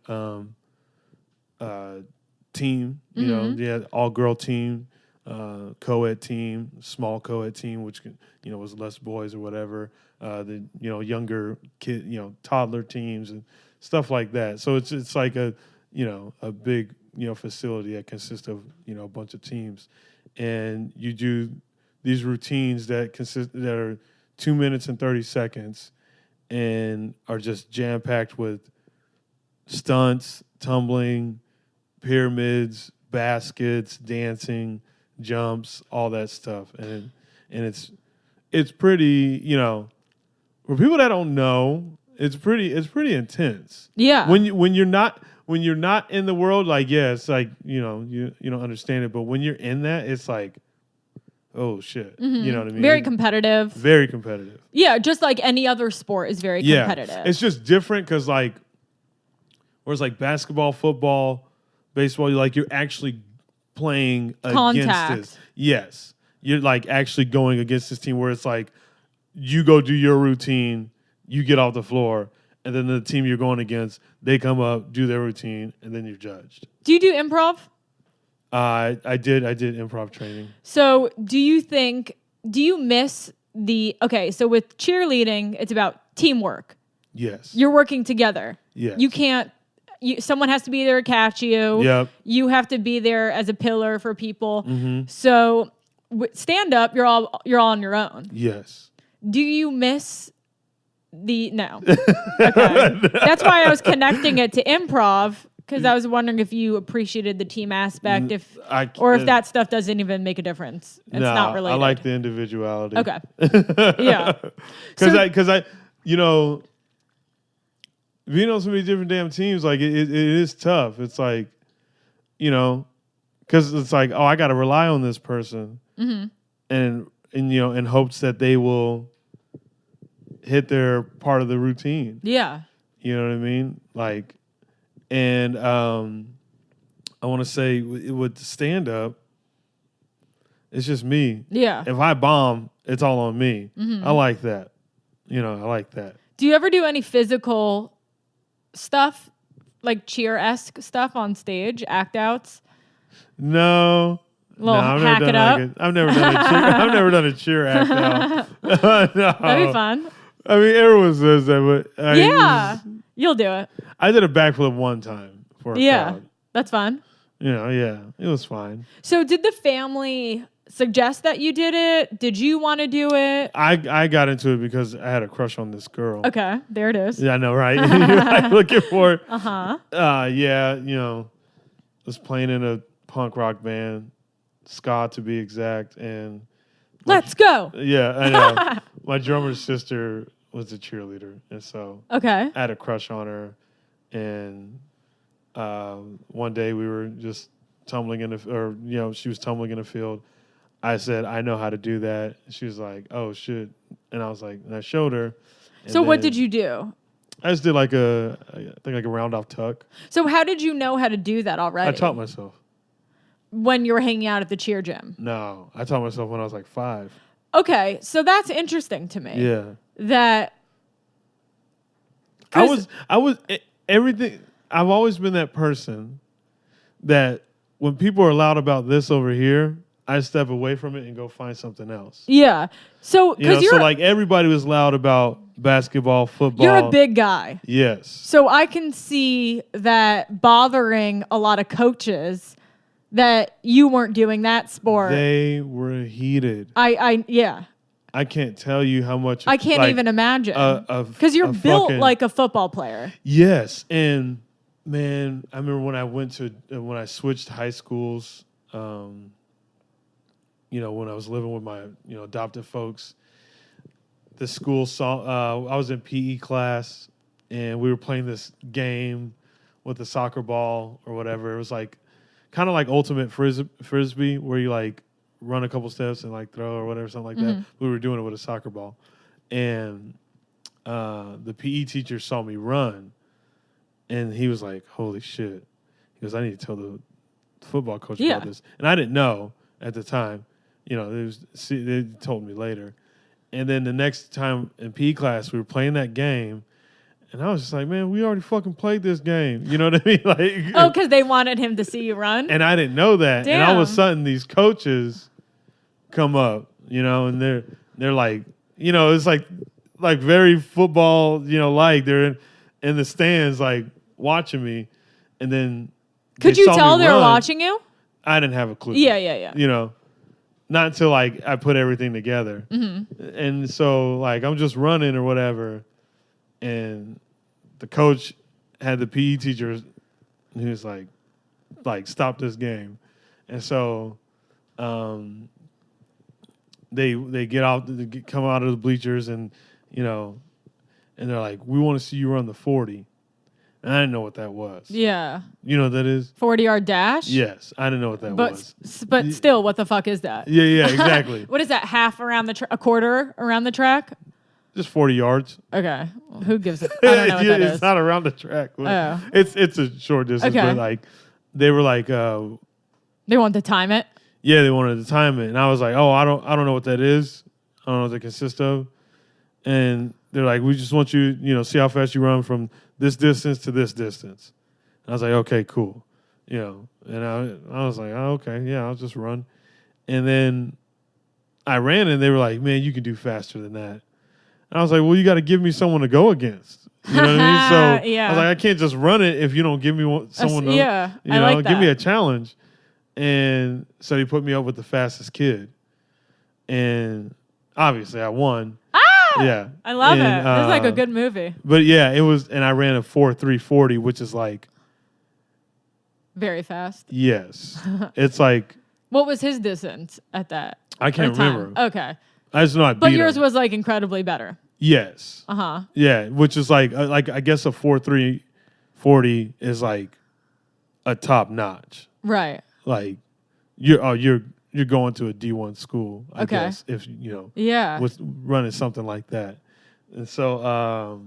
team. They had all-girl team, co-ed team, small co-ed team, which was less boys or whatever. The younger kid, toddler teams and stuff like that. So it's like a big facility that consists of a bunch of teams, and you do these routines that are 2 minutes and 30 seconds, and are just jam packed with stunts, tumbling, pyramids, baskets, dancing, jumps, all that stuff, and it's pretty, for people that don't know, it's pretty intense. Yeah. When you're not in the world, like, yeah, it's like, you don't understand it, but when you're in that, it's like, oh shit. You know what I mean? Very competitive. Very competitive. Yeah, just like any other sport is very competitive. It's just different because, like, whereas like basketball, football, baseball, you're actually playing Contact. against this. Yes. You're like actually going against this team where it's like you go do your routine, you get off the floor, and then the team you're going against, they come up, do their routine, and then you're judged. Do you do improv? I did improv training. So do you miss so with cheerleading, it's about teamwork. Yes. You're working together. Yes. You can't, someone has to be there to catch you. Yep. You have to be there as a pillar for people. Mm-hmm. So with stand up, you're all on your own. Yes. Do you miss no? Okay. That's why I was connecting it to improv, because I was wondering if you appreciatied the team aspect, if that stuff doesn't even make a difference. It's not related. I like the individuality. Okay. Yeah. Because I being on so many different damn teams, like it is tough. It's like, because it's like, oh, I got to rely on this person, and in hopes that they will hit their part of the routine. Yeah. You know what I mean? Like, and I want to say with stand up, it's just me. Yeah. If I bomb, it's all on me. I like that. I like that. Do you ever do any physical stuff, like cheer-esque stuff on stage, act outs? No. I've never done I've never done a cheer. I've never done a cheer act out. No. That'd be fun. I mean, everyone says that, but you'll do it. I did a backflip one time for a crowd. That's fun. Yeah, it was fine. So, did the family suggest that you did it? Did you want to do it? I got into it because I had a crush on this girl. Okay, there it is. Yeah, I know, right? You're like looking for it. Uh-huh. Was playing in a punk rock band, ska to be exact, and let's go. Yeah, I know. My drummer's sister was a cheerleader, and so I had a crush on her. And one day we were just tumbling she was tumbling in the field. I said, I know how to do that. She was like, oh shit. And I was like, and I showed her. So what did you do? I just did like a round off tuck. So how did you know how to do that already? I taught myself. When you were hanging out at the cheer gym? No, I taught myself when I was like 5. Okay, so that's interesting to me. Yeah. That I was everything. I've always been that person that when people are loud about this over here, I step away from it and go find something else. Yeah. So because so like everybody was loud about basketball, football. You're a big guy. Yes. So I can see that bothering a lot of coaches that you weren't doing that sport. They were heated. Yeah. I can't tell you how much. I can't even imagine. Because you're built like a football player. Yes. And man, I remember when I switched high schools, when I was living with my, adopted folks, the school saw, I was in PE class and we were playing this game with the soccer ball or whatever. It was like, kind of like ultimate frisbee where you like run a couple steps and like throw or whatever, something like that. We were doing it with a soccer ball. And the PE teacher saw me run and he was like, holy shit. He goes, I need to tell the football coach about this. And I didn't know at the time, they told me later. And then the next time in PE class, we were playing that game. And I was just like, man, we already fucking played this game. You know what I mean? Like, Oh, because they wanted him to see you run? and I didn't know that. Damn. And all of a sudden, these coaches come up, you know, and they're like, you know, it's like very football, you know, like they're in the stands, like watching me. And then Could you tell they were watching you? I didn't have a clue. Yeah. You know, not until like I put everything together. Mm-hmm. And so like I'm just running or whatever. And the coach had the PE teacher, and he was like, stop this game. And so they come out of the bleachers, and you know, and they're like, we want to see you run the 40. And I didn't know what that was. Yeah. You know what that is? 40-yard dash? Yes, I didn't know what that was. But still, what the fuck is that? Yeah, exactly. What is that? Half around a quarter around the track? Just 40 yards. Okay. Well, who gives it? I don't know what that is. It's not around the track. Oh. It's a short distance, Okay. but like they were like they want to time it? yeah, they wanted to time it. And I was like, "Oh, I don't know what that is. I don't know what that consists of." And they're like, "We just want you, you know, see how fast you run from this distance to this distance." And I was like, "Okay, cool." You know, and I was like, "Oh, okay, yeah, I'll just run." And then I ran, and they were like, "Man, you can do faster than that." And I was like, well, you got to give me someone to go against. You know what I mean? So yeah. I was like, I can't just run it if you don't give me someone to, yeah, you I know, like that. give me a challenge. And so he put me up with the fastest kid. And obviously I won. Ah! Yeah. I love and, it. This is like a good movie. But yeah, it was, and I ran a 4.340, which is like. Very fast. Yes. It's like. What was his distance at that? I can't remember. Okay. I just know I beat But yours him. was like incredibly better. Yes. Uh-huh. Yeah, which is like I guess a 4.340 is like a top notch. Right. Like you're going to a D1 school, I Okay. guess, if you know. Yeah. With running something like that. And so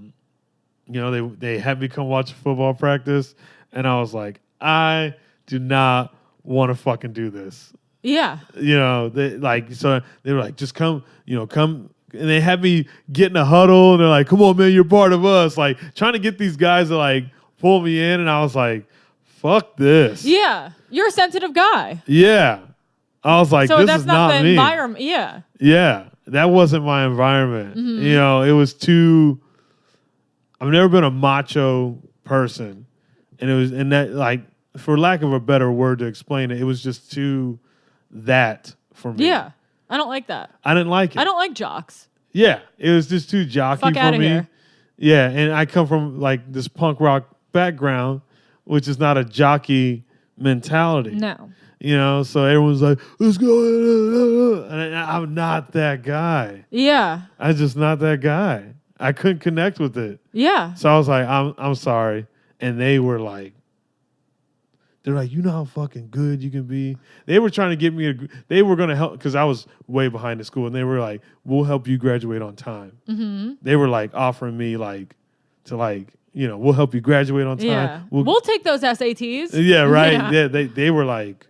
you know, they had me come watch football practice, and I was like, I do not want to fucking do this. Yeah. You know, they were like, just come, you know, come. And they had me get in a huddle, and they're like, come on, man, you're part of us. Like, trying to get these guys to, like, pull me in. And I was like, fuck this. Yeah. You're a sensitive guy. Yeah. I was like, So this that's is not not the me. environment. Yeah. Yeah. That wasn't my environment. Mm-hmm. You know, it was too. I've never been a macho person. And that, like, for lack of a better word to explain it, it was just too that for me. Yeah. I don't like that. I didn't like it. I don't like jocks. Yeah, it was just too jockey Fuck for outta me. here. Yeah, and I come from like this punk rock background, which is not a jockey mentality. No. You know, so everyone's like, let's go. And I'm not that guy. Yeah. I'm just not that guy. I couldn't connect with it. Yeah. So I was like, I'm sorry. And they were like, they're like, you know how fucking good you can be? They were trying to get me, they were going to help, because I was way behind the school, and they were like, we'll help you graduate on time. Mm-hmm. They were like offering me like, to like, you know, we'll help you graduate on time. Yeah. We'll take those SATs. Yeah, right. Yeah. Yeah, they were like,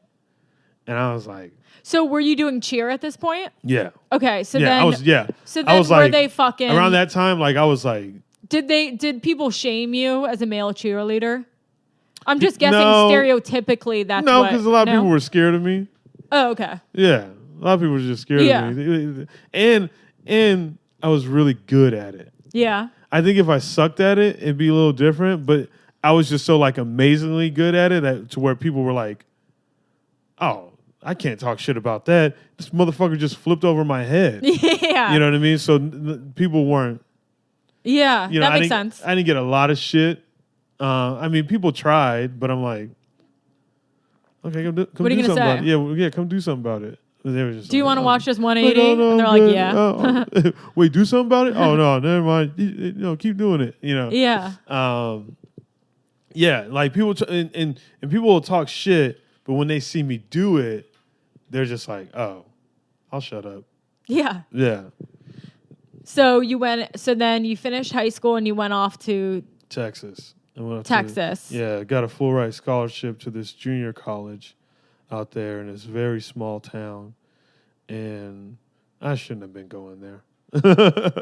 and I was like. So were you doing cheer at this point? Yeah. Okay, so yeah, then. I was, yeah. So then I was were like, they fucking. around that time, like I was like. Did people shame you as a male cheerleader? I'm just guessing No. stereotypically that's No, what. because a lot of people were scared of me. Oh, okay. Yeah, a lot of people were just scared Yeah. of me, and I was really good at it. Yeah. I think if I sucked at it, it'd be a little different. But I was just so like amazingly good at it that to where people were like, "Oh, I can't talk shit about that. This motherfucker just flipped over my head." Yeah. You know what I mean? So people weren't. Yeah. You know, that makes sense. I didn't get a lot of shit. I mean, people tried, but I'm like, okay, come What are do you gonna something say? about it. Yeah, come do something about it. And they were just Do you like, want to oh. watch this 180? No, and they're I'm like, good. yeah. Wait, do something about it? Oh no, never mind. You know, keep doing it. You know. Yeah. Yeah, like people and people will talk shit, but when they see me do it, they're just like, oh, I'll shut up. Yeah. Yeah. So then you finished high school and you went off to Texas. I went up Texas. Yeah, got a full ride scholarship to this junior college out there in this very small town, and I shouldn't have been going there.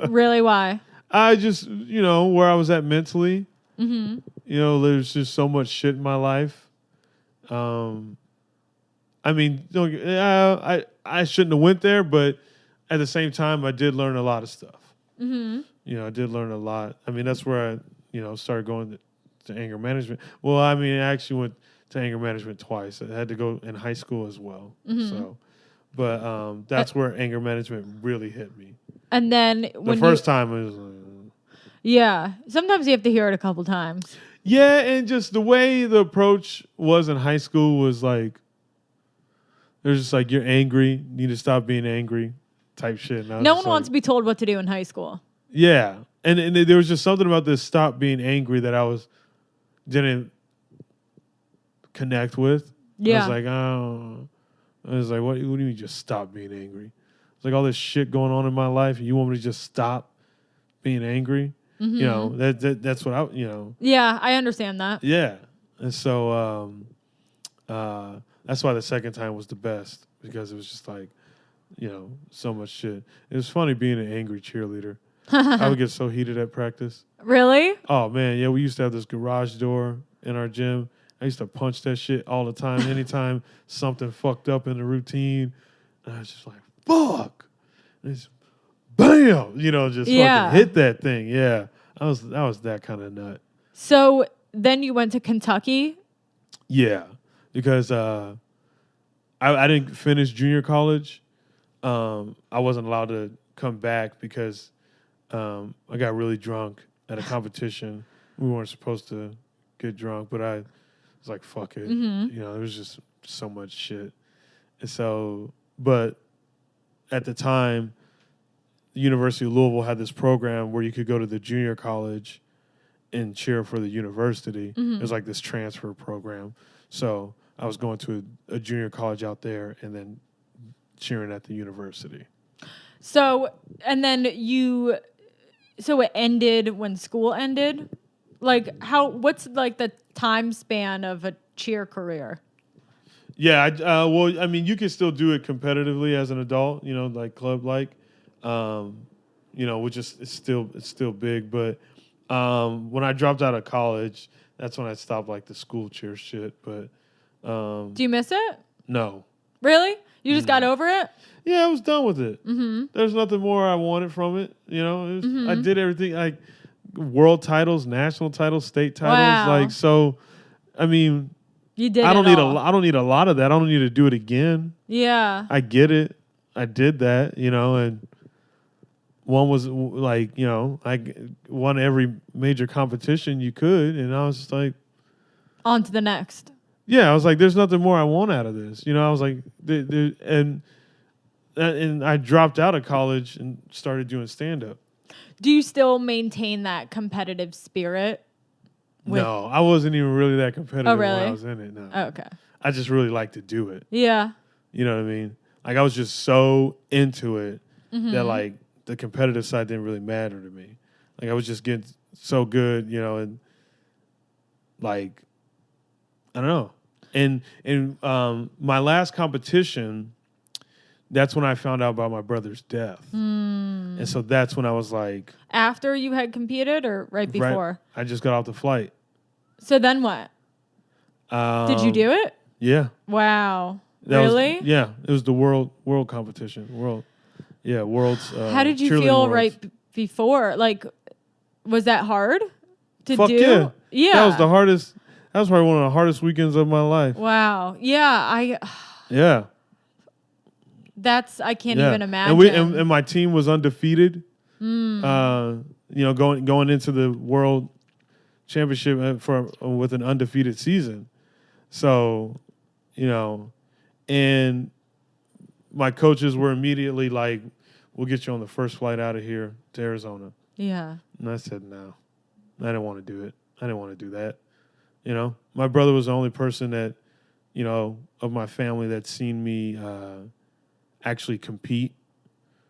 Really? Why? I just, where I was at mentally. Mm-hmm. There's just so much shit in my life. I mean, I shouldn't have went there, but at the same time, I did learn a lot of stuff. Mm-hmm. I did learn a lot. I mean, that's where I, started going to anger management. Well, I mean, I actually went to anger management twice. I had to go in high school as well. Mm-hmm. So, but that's where anger management really hit me. And then The first time it was yeah. Sometimes you have to hear it a couple times. yeah, and just the way the approach was in high school was like, there's just like, you're angry, you need to stop being angry type shit. No one wants to be told what to do in high school. Yeah. And there was just something about this stop being angry that didn't connect with. Yeah. I was like, oh. I was like, what do you mean just stop being angry? It's like all this shit going on in my life, and you want me to just stop being angry? Mm-hmm. That's what I. Yeah, I understand that. Yeah, and so that's why the second time was the best, because it was just like, so much shit. It was funny being an angry cheerleader. I would get so heated at practice. Really? Oh man, yeah, we used to have this garage door in our gym. I used to punch that shit all the time. Anytime something fucked up in the routine, and I was just like, fuck. And it's bam, just fucking hit that thing. Yeah. I was that kind of nut. So then you went to Kentucky? Yeah. Because I didn't finish junior college. I wasn't allowed to come back because I got really drunk at a competition. We weren't supposed to get drunk, but I was like, fuck it. Mm-hmm. There was just so much shit. And so, but at the time, the University of Louisville had this program where you could go to the junior college and cheer for the university. Mm-hmm. It was like this transfer program. So I was going to a junior college out there and then cheering at the university. So, and then so it ended when school ended? Like what's like the time span of a cheer career? Yeah, well, I mean, you can still do it competitively as an adult, like club-like, which is it's still big. But when I dropped out of college, that's when I stopped like the school cheer shit. But do you miss it? No. Really? You just got over it? Yeah, I was done with it. Mm-hmm. There's nothing more I wanted from it. Mm-hmm. I did everything, like world titles, national titles, state titles. Wow. Like, so, I mean, you did. I don't need a lot of that. I don't need to do it again. Yeah. I get it. I did that, and one was like, I won every major competition you could, and I was just like, on to the next. Yeah, I was like, there's nothing more I want out of this. I was like, and I dropped out of college and started doing stand-up. Do you still maintain that competitive spirit? No, I wasn't even really that competitive when I was in it. No. Oh, okay. I just really liked to do it. Yeah. You know what I mean? Like, I was just so into it Mm-hmm. that, like, the competitive side didn't really matter to me. Like, I was just getting so good, and, like, I don't know. And my last competition, that's when I found out about my brother's death. And so that's when I was like... After you had competed or right before? I just got off the flight. So then what? Did you do it? Yeah. Wow. Really? It was the world competition. World's How did you feel right before? Like, was that hard to do? Yeah. Yeah. That was the hardest. That was probably one of the hardest weekends of my life. Wow. Yeah. Yeah. I can't even imagine. And my team was undefeated. Going into the world championship with an undefeated season. So, and my coaches were immediately like, "We'll get you on the first flight out of here to Arizona." Yeah. And I said, "No, I didn't want to do it. I didn't want to do that." My brother was the only person that, of my family that seen me actually compete.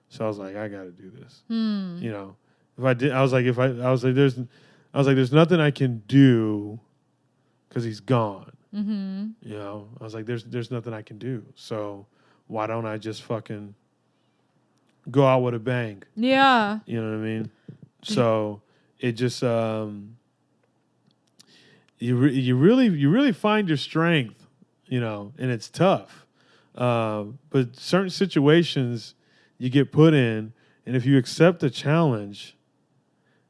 So I was like, I got to do this. If I did, I was like, there's nothing I can do because he's gone. Mm-hmm. I was like, there's nothing I can do. So why don't I just fucking go out with a bang. Yeah. You know what I mean? So it just you really find your strength, you know, and it's tough. But certain situations you get put in, and if you accept the challenge,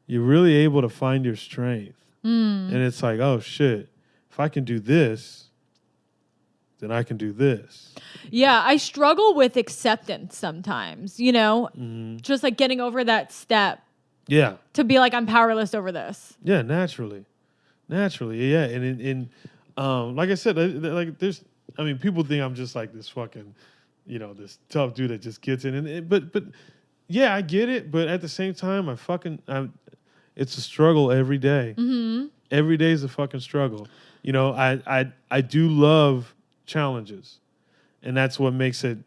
you're really able to find your strength. And it's like, oh shit, if I can do this, then I can do this. Yeah, I struggle with acceptance sometimes, you know, just like getting over that step. Yeah. To be like, I'm powerless over this. Yeah, naturally. Yeah. And like I said, like there's, I mean, people think I'm just like this fucking, you know, this tough dude that just gets it. But yeah, I get it. But at the same time, it's a struggle every day. Every day is a fucking struggle. You know, I do love challenges, and that's what makes it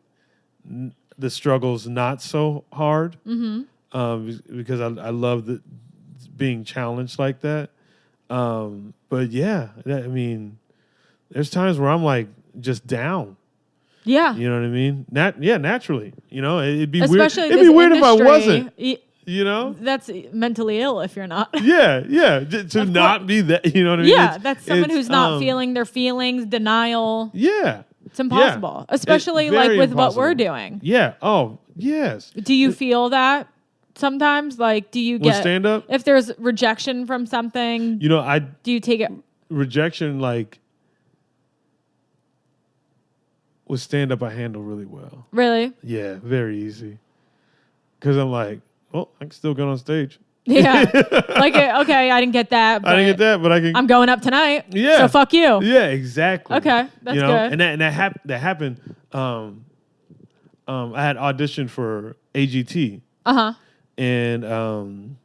the struggles not so hard. Because I love being challenged like that. But yeah, I mean, there's times where I'm like just down. Yeah. You know what I mean? Naturally. You know, it'd be especially weird. It'd be weird industry, if I wasn't. You know? That's mentally ill if you're not. Yeah. To not be that, you know what I mean? Yeah, that's someone who's not feeling their feelings, denial. Yeah. It's impossible. Especially like with impossible. what we're doing. Yeah. Oh, yes. Do you feel that sometimes? Like, do you get stand-up? If there's rejection from something, you know, do you take it? Rejection, like, with stand-up, I handle really well. Really? Yeah, very easy. Because I'm like, well, I can still go on stage. Yeah. Like, okay, I didn't get that. But I didn't get that, but I can. I'm going up tonight. Yeah. So fuck you. Yeah, exactly. Okay, that's good. And that happened. I had auditioned for AGT. And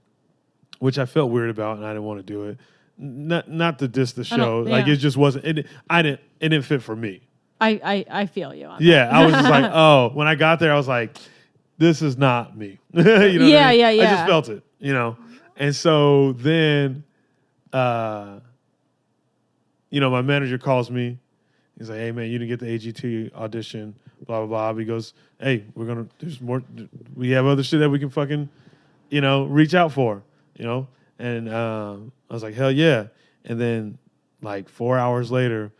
which I felt weird about, and I didn't want to do it. Not to diss the show. Like it just wasn't. It didn't fit for me. I feel you on Yeah, that. I was just like, oh, when I got there, I was like, this is not me. You know what I mean? Yeah. I just felt it, you know. And so then, you know, my manager calls me. He's like, hey, man, you didn't get the AGT audition, blah, blah, blah. He goes, hey, there's more. We have other shit that we can fucking, you know, reach out for, you know. And I was like, hell yeah. And then like 4 hours later,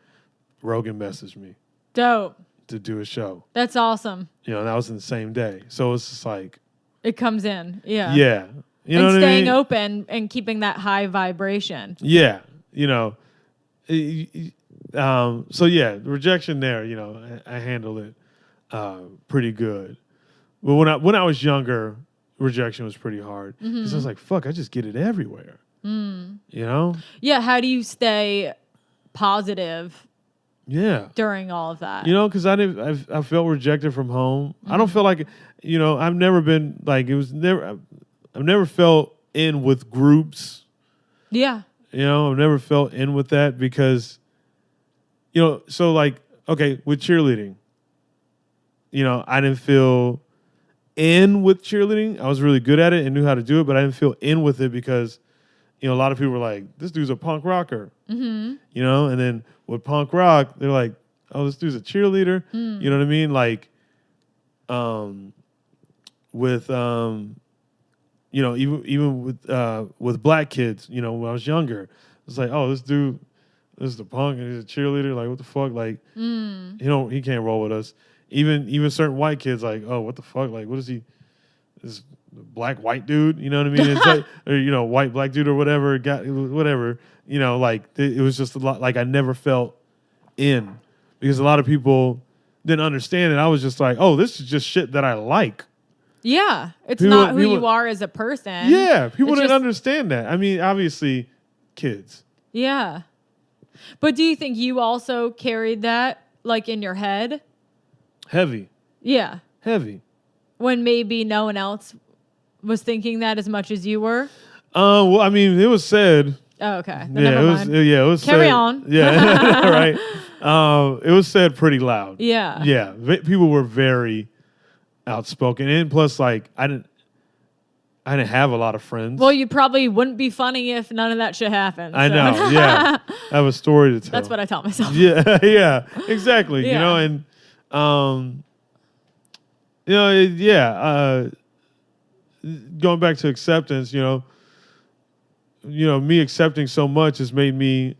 Rogan messaged me. Dope. To do a show. That's awesome. You know, that was in the same day. So it's just like. It comes in. Yeah. Yeah. You know and what staying I mean? open and keeping that high vibration. Yeah. You know. So yeah, rejection there, you know, I handled it pretty good. But when I was younger, rejection was pretty hard. Because I was like, fuck, I just get it everywhere. You know? Yeah, how do you stay positive? Yeah. During all of that. You know, because I felt rejected from home. I don't feel like, you know, I've never felt in with groups. Yeah. You know, I've never felt in with that because, you know, so like, okay, with cheerleading, you know, I didn't feel in with cheerleading. I was really good at it and knew how to do it, but I didn't feel in with it because, you know, a lot of people were like, this dude's a punk rocker. You know, and then with punk rock, they're like, oh, this dude's a cheerleader. You know what I mean? Like, with, you know, even with black kids, you know, when I was younger, it's like, oh, this is the punk and he's a cheerleader. Like, what the fuck? Like, he can't roll with us. Even certain white kids, like, oh, what the fuck? Like, what is he? This black white dude, you know what I mean? It's like, or, you know, white black dude or whatever, whatever. You know, like it was just a lot. Like I never felt in because a lot of people didn't understand it. I was just like, oh, this is just shit that I like. Yeah, it's not who you are as a person. Yeah, people didn't understand that. I mean, obviously, kids. Yeah, but do you think you also carried that like in your head? Heavy. Yeah. Heavy. When maybe no one else was thinking that as much as you were? Well, I mean, it was said. Oh, okay. Never mind. It was Carry said, on. Yeah, right. It was said pretty loud. Yeah. Yeah. People were very outspoken. And plus, like, I didn't have a lot of friends. Well, you probably wouldn't be funny if none of that shit happened. I know, yeah. I have a story to tell. That's what I tell myself. Yeah, exactly. Yeah. You know, and Going back to acceptance, me accepting so much has made me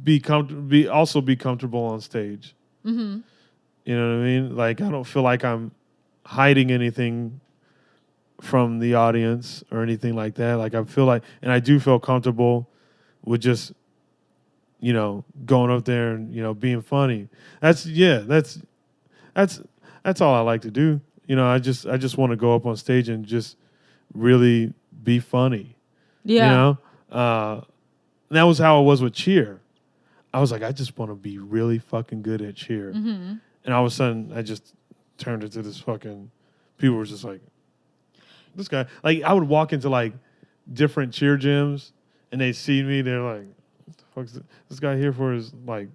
be comfortable on stage. Mm-hmm. You know what I mean? Like, I don't feel like I'm hiding anything from the audience or anything like that. Like, I feel like, and I do feel comfortable with just, going up there and, being funny. That's all I like to do. I just want to go up on stage and just really be funny. Yeah. That was how it was with cheer. I was like, I just want to be really fucking good at cheer. Mm-hmm. And all of a sudden, I just turned into this fucking... People were just like, this guy... Like, I would walk into, like, different cheer gyms, and they see me, they're like, what the fuck's this guy here for his, like,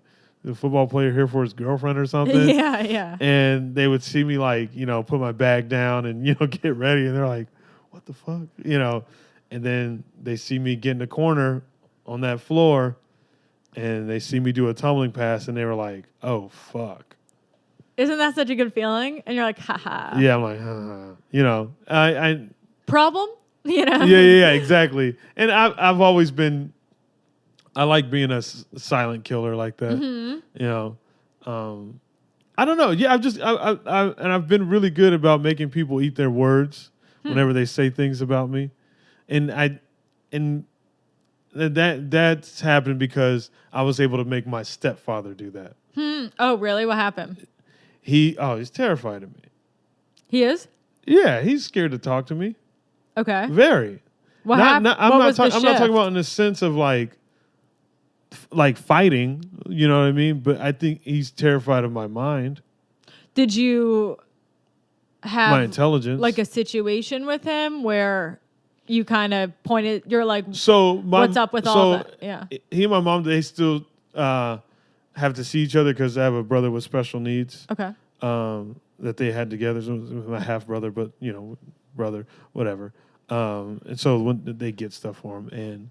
the football player here for his girlfriend or something? Yeah. And they would see me, like, put my bag down and, get ready, and they're like, what the fuck? And then they see me get in the corner on that floor, and they see me do a tumbling pass, and they were like, oh, fuck. Isn't that such a good feeling? And you're like, haha. Yeah, I'm like, I problem? Yeah, exactly. And I've always been, I like being a silent killer like that. Mm-hmm. I don't know. Yeah, I've been really good about making people eat their words whenever they say things about me. And that's happened because I was able to make my stepfather do that. Oh, really? What happened? He's terrified of me. He is? Yeah, he's scared to talk to me. Okay. Very. What happened? I'm not talking about in the sense of like fighting, you know what I mean? But I think he's terrified of my mind. Did you have my intelligence, like a situation with him where you kind of pointed, you're like, what's up with all that? Yeah. He and my mom, they still have to see each other because I have a brother with special needs. Okay. That they had together. So it was my half brother, but brother, whatever. And so when they get stuff for him, and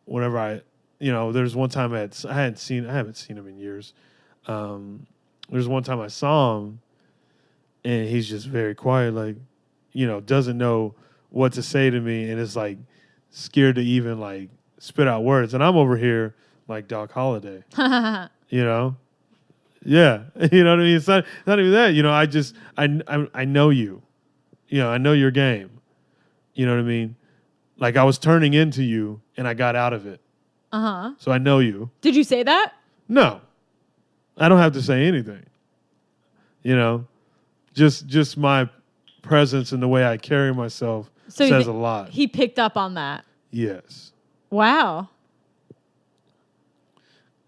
whenever there's one time I haven't seen him in years. There's one time I saw him, and he's just very quiet, like, doesn't know what to say to me, and is like scared to even like spit out words. And I'm over here like Doc Holliday, Yeah, you know what I mean? It's not even that, I know you, I know your game, you know what I mean? Like, I was turning into you, and I got out of it. So I know you. Did you say that? No, I don't have to say anything. Just my presence and the way I carry myself says a lot. He picked up on that. Yes. Wow.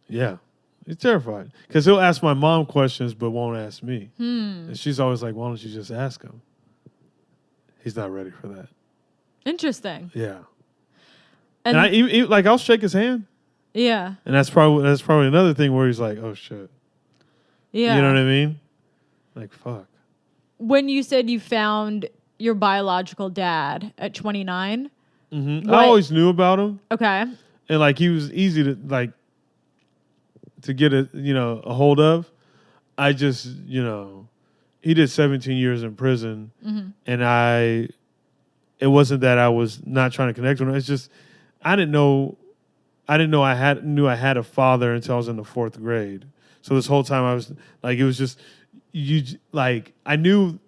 Yeah. He's terrified because he'll ask my mom questions but won't ask me. And she's always like, why don't you just ask him? He's not ready for that. Interesting. Yeah. And I'll shake his hand. Yeah. And that's probably another thing where he's like, oh shit. Yeah. You know what I mean? Like, fuck. When you said you found your biological dad at 29, I always knew about him. Okay. And like, he was easy to get a hold of. I just, he did 17 years in prison, and it wasn't that I was not trying to connect with him. It's just I didn't know I had a father until I was in the 4th grade. So this whole time I was like, it was just I knew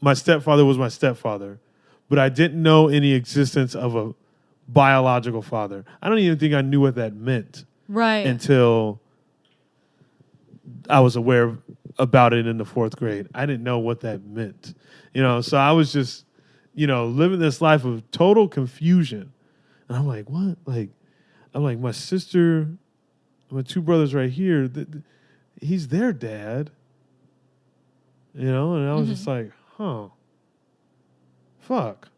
my stepfather was my stepfather, but I didn't know any existence of a biological father. I don't even think I knew what that meant. Right. Until I was aware about it in the 4th grade. I didn't know what that meant. So I was just, living this life of total confusion. And I'm like, what? I'm like, my sister, my 2 brothers right here, he's their dad. And I was just like, huh. Fuck.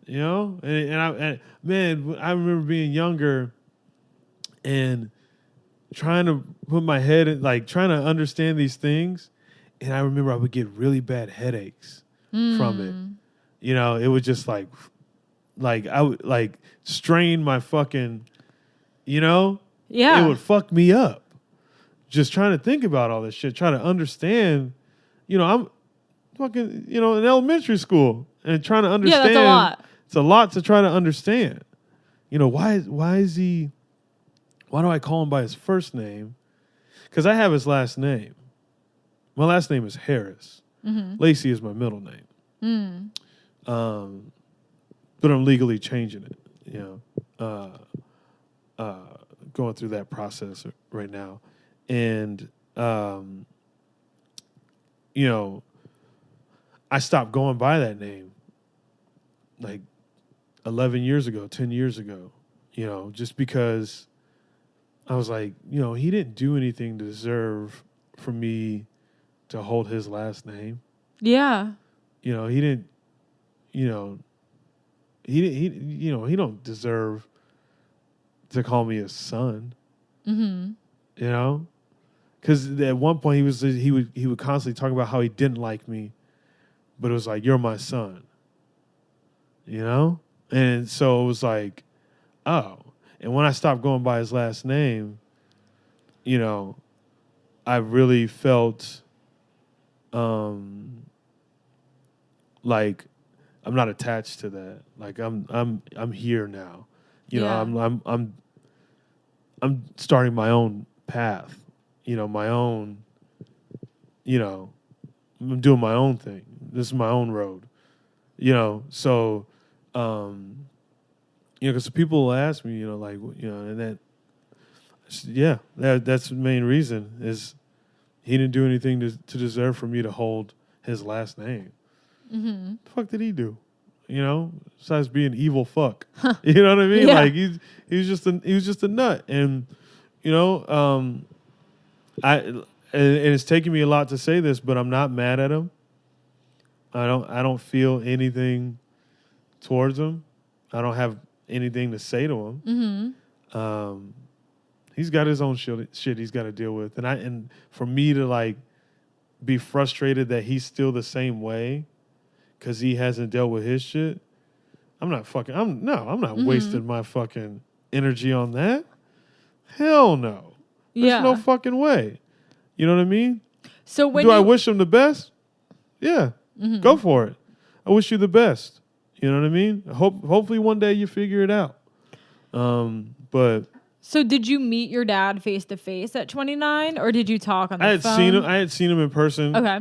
And man, I remember being younger and trying to put my head in, trying to understand these things. And I remember I would get really bad headaches from it. It would just I would strain my fucking, Yeah. It would fuck me up. just trying to think about all this shit, trying to understand. I'm fucking, in elementary school and trying to understand. Yeah, that's a lot. It's a lot to try to understand. Why is he? Why do I call him by his first name? Because I have his last name. My last name is Harris. Mm-hmm. Lacey is my middle name. But I'm legally changing it. Going through that process right now, and I stopped going by that name like 11 years ago, 10 years ago. Just because I was like, he didn't do anything to deserve for me to hold his last name. Yeah. He didn't, he don't deserve to call me his son. Mm-hmm. Because at one point he would constantly talk about how he didn't like me, but it was like, you're my son. And so it was like, oh. And when I stopped going by his last name, I really felt like I'm not attached to that. Like I'm here now. I'm starting my own path. My own. I'm doing my own thing. This is my own road. So because people will ask me, and that's the main reason is he didn't do anything to deserve for me to hold his last name. Mm-hmm. The fuck did he do? Besides being evil fuck. You know what I mean? Yeah. Like he was just a nut, and and it's taken me a lot to say this, but I'm not mad at him. I don't feel anything towards him. I don't have anything to say to him. Mm-hmm. He's got his own shit he's got to deal with, and for me to like be frustrated that he's still the same way because he hasn't dealt with his shit. I'm not wasting my fucking energy on that. Hell no. There's no fucking way. You know what I mean? So when I wish him the best? Yeah. Mm-hmm. Go for it. I wish you the best. You know what I mean? Hopefully one day you figure it out. But so did you meet your dad face to face at 29, or did you talk on the phone? I had seen him in person. Okay.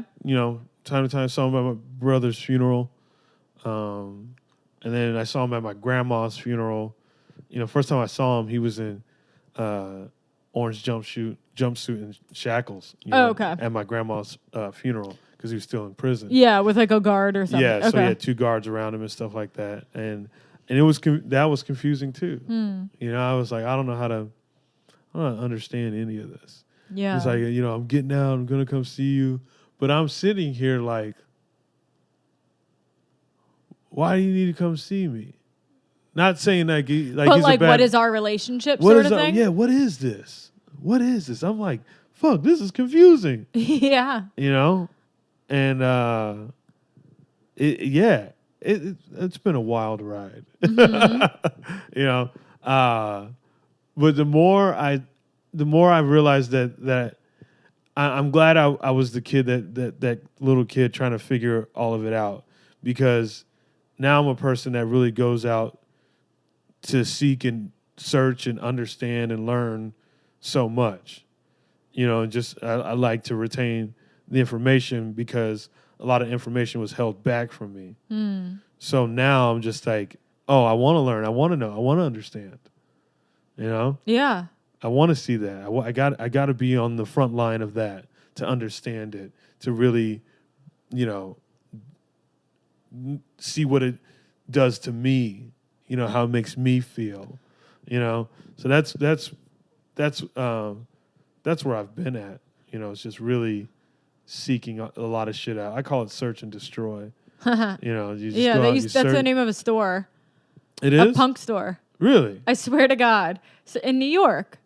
Time to time, saw him at my brother's funeral. And then I saw him at my grandma's funeral. First time I saw him, he was in orange jumpsuit and shackles. Okay. At my grandma's funeral because he was still in prison. Yeah, with like a guard or something. Yeah, so he had 2 guards around him and stuff like that, and it was that was confusing too. I was like, I don't know how to understand any of this. Yeah, it's like I'm getting out, I'm gonna come see you, but I'm sitting here like, why do you need to come see me? Not saying that but like what is our relationship sort of thing? Yeah, what is this? What is this? I'm like, fuck, this is confusing. Yeah. And it's been a wild ride. Mm-hmm. But the more I realized that I'm glad I was the kid that little kid trying to figure all of it out, because now I'm a person that really goes out to seek and search and understand and learn so much. Just I like to retain the information because a lot of information was held back from me. So now I'm just like, oh, I want to learn. I want to know. I want to understand. Yeah. I want to see that. I got to be on the front line of that to understand it, to really, see what it does to me, how it makes me feel, So that's where I've been at. It's just really seeking a lot of shit out. I call it search and destroy. You just that's the name of a store. It is? A punk store. Really? I swear to God. So in New York.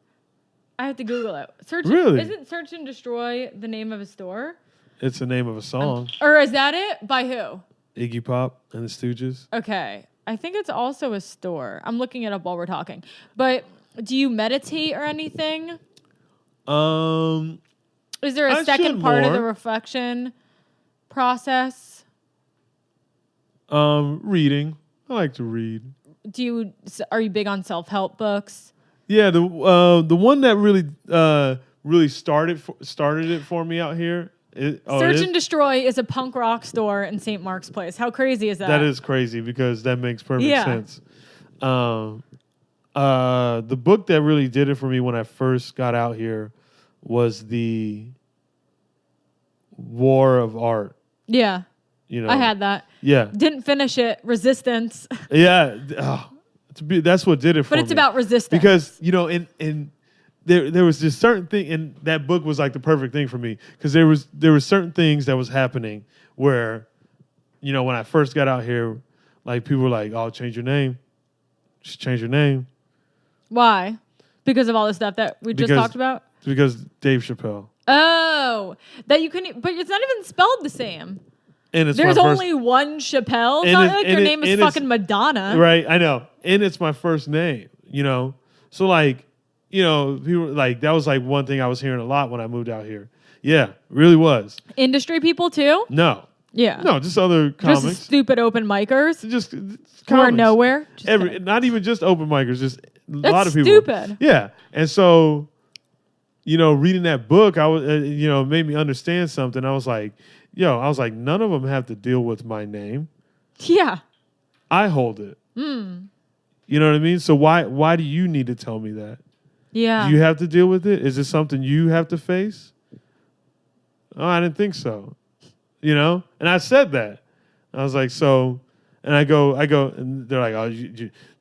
I have to Google it. Isn't Search and Destroy the name of a store? It's the name of a song. Or is that it? By who? Iggy Pop and the Stooges. Okay. I think it's also a store. I'm looking it up while we're talking. But do you meditate or anything? Is there a second part of the reflection process? Reading. I like to read. Are you big on self-help books? Yeah, the one that really started it for me out here. Search and Destroy is a punk rock store in St. Mark's Place. How crazy is that? That is crazy because that makes perfect sense. The book that really did it for me when I first got out here was The War of Art. Yeah. I had that. Yeah. Didn't finish it. Resistance. Yeah. That's what did it for me. But it's about resistance. Because, in there was this certain thing, and that book was like the perfect thing for me. Because there were certain things that was happening where, when I first got out here, like people were like, "Oh, change your name. Just change your name." Why? Because of all the stuff that we just talked about? Because Dave Chappelle. Oh. That you couldn't, but it's not even spelled the same. And there's only one Chappelle. It's not like your name is fucking Madonna. Right, I know. And it's my first name, So like, people like that was like one thing I was hearing a lot when I moved out here. Yeah, really was. Industry people too? No. Yeah. No, just other comics. Just stupid open micers. Just who are nowhere. Not even just open micers, just a lot of people. Stupid. Yeah. And so, reading that book, I was made me understand something. I was like, none of them have to deal with my name. Yeah. I hold it. You know what I mean? So why do you need to tell me that? Yeah. Do you have to deal with it? Is it something you have to face? Oh, I didn't think so. And I said that. I was like, so, and I go, and they're like, oh,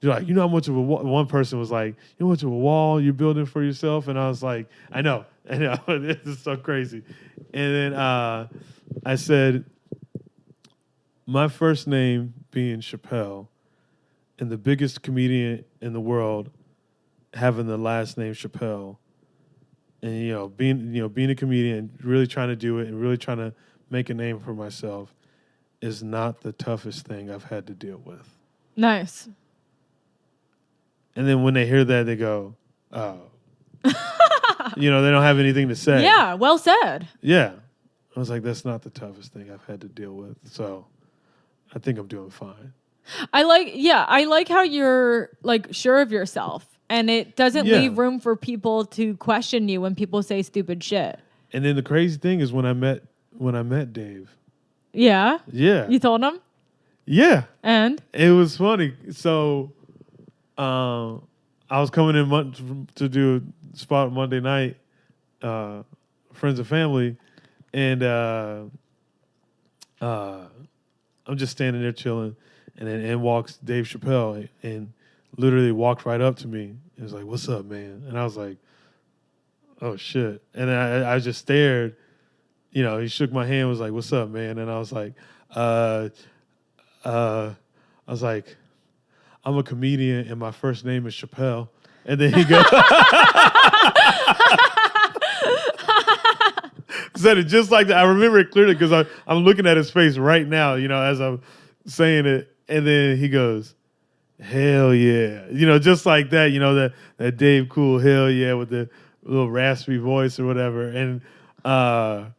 they're like, how much of one person was like, how much of a wall you're building for yourself? And I was like, I know, this is so crazy. And then I said, my first name being Chappelle, and the biggest comedian in the world having the last name Chappelle, and being a comedian, really trying to do it, and really trying to make a name for myself, is not the toughest thing I've had to deal with. Nice. And then when they hear that, they go, oh. They don't have anything to say. Yeah, well said. Yeah. I was like, that's not the toughest thing I've had to deal with. So I think I'm doing fine. I like how you're like sure of yourself, and it doesn't leave room for people to question you when people say stupid shit. And then the crazy thing is when I met Dave. Yeah? Yeah. You told him? Yeah. And? It was funny. So I was coming in to do a spot Monday night, Friends and Family, and I'm just standing there chilling, and then in walks Dave Chappelle, and literally walked right up to me and was like, "What's up, man?" And I was like, "Oh shit!" And I just stared. He shook my hand, was like, "What's up, man?" And I was like, "I'm a comedian, and my first name is Chappelle." And then he goes, said it just like that. I remember it clearly because I'm looking at his face right now, as I'm saying it. And then he goes, "Hell yeah." Just like that, that Dave Cool, hell yeah, with the little raspy voice or whatever. And I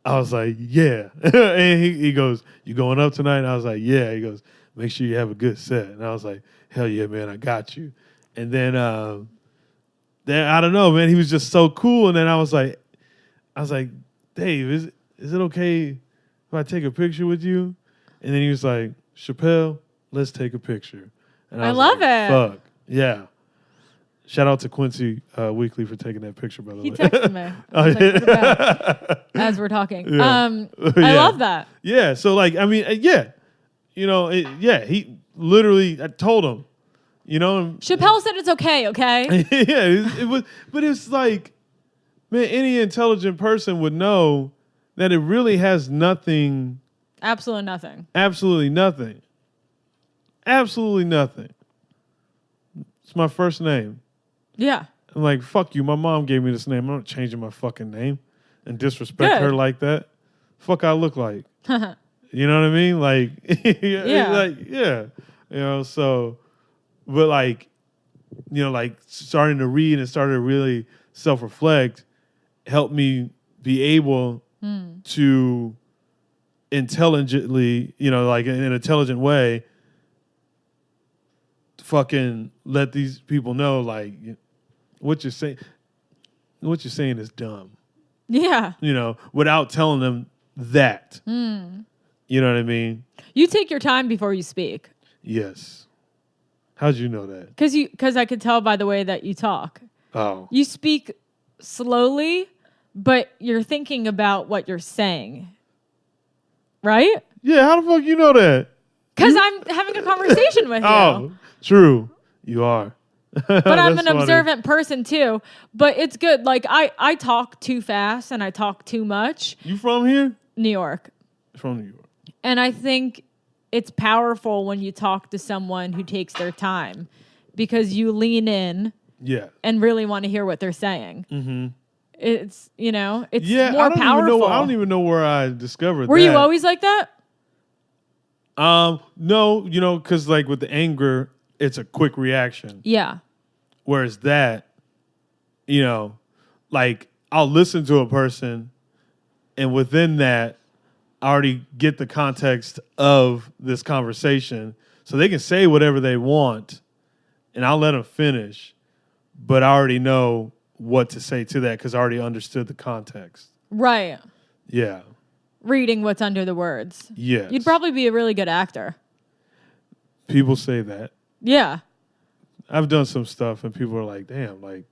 was like, yeah. And he goes, "You going up tonight?" And I was like, yeah. He goes, "Make sure you have a good set." And I was like, hell yeah, man, I got you. And then I don't know, man, he was just so cool. And then I was like, "Dave, is it okay if I take a picture with you?" And then he was like, "Chappelle, let's take a picture." And I love it. Fuck. Yeah. Shout out to Quincy Weekly for taking that picture, by the way. He texted me. I was like, "Look as we're talking. Yeah. I love that. Yeah. So yeah. He literally, I told him, Chappelle said it's okay, okay? Yeah, it was, but it's like, man, any intelligent person would know that it really has nothing. Absolutely nothing. Absolutely nothing. Absolutely nothing. It's my first name. Yeah. I'm like, fuck you. My mom gave me this name. I'm not changing my fucking name and disrespect her like that. Fuck I look like. You know what I mean? Like, yeah. So, but like starting to read and started to really self-reflect, helped me be able to intelligently, like in an intelligent way, fucking let these people know, like, what you're saying is dumb. Yeah. Without telling them that. You know what I mean? You take your time before you speak. Yes. How'd you know that? Because I could tell by the way that you talk. Oh. You speak slowly, but you're thinking about what you're saying. Right? Yeah, how the fuck you know that? Because I'm having a conversation with you. Oh, true. You are. But I'm an observant person too. But it's good. Like I talk too fast and I talk too much. You from here? New York. From New York. And I think it's powerful when you talk to someone who takes their time because you lean in and really want to hear what they're saying. Mm-hmm. It's, it's more powerful. I don't even know where I discovered that. Were you always like that? No, because like with the anger, it's a quick reaction. Yeah. Whereas that, like I'll listen to a person and within that, I already get the context of this conversation. So they can say whatever they want and I'll let them finish. But I already know what to say to that because I already understood the context. Right. Yeah. Reading what's under the words. Yes. You'd probably be a really good actor. People say that. Yeah. I've done some stuff and people are like, damn, like,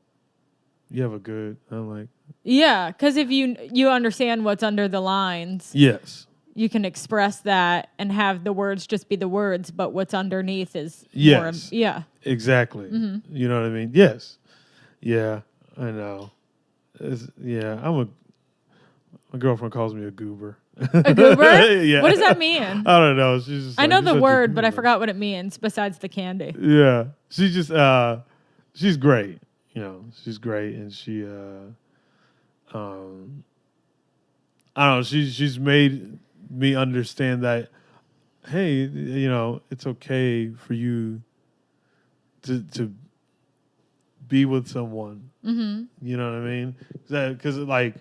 you have a good... I'm like... Yeah, because if you understand what's under the lines... Yes. You can express that and have the words just be the words, but what's underneath is yes. more... Yeah. Exactly. Mm-hmm. You know what I mean? Yes. Yeah, I know. My girlfriend calls me a goober. A goober? Yeah. What does that mean? I don't know. She's just I know the word, but I forgot what it means besides the candy. Yeah. She's just she's great. She's great and she I don't know, she's made me understand that hey, it's okay for you to be with someone. Mm-hmm. You know what I mean? Because like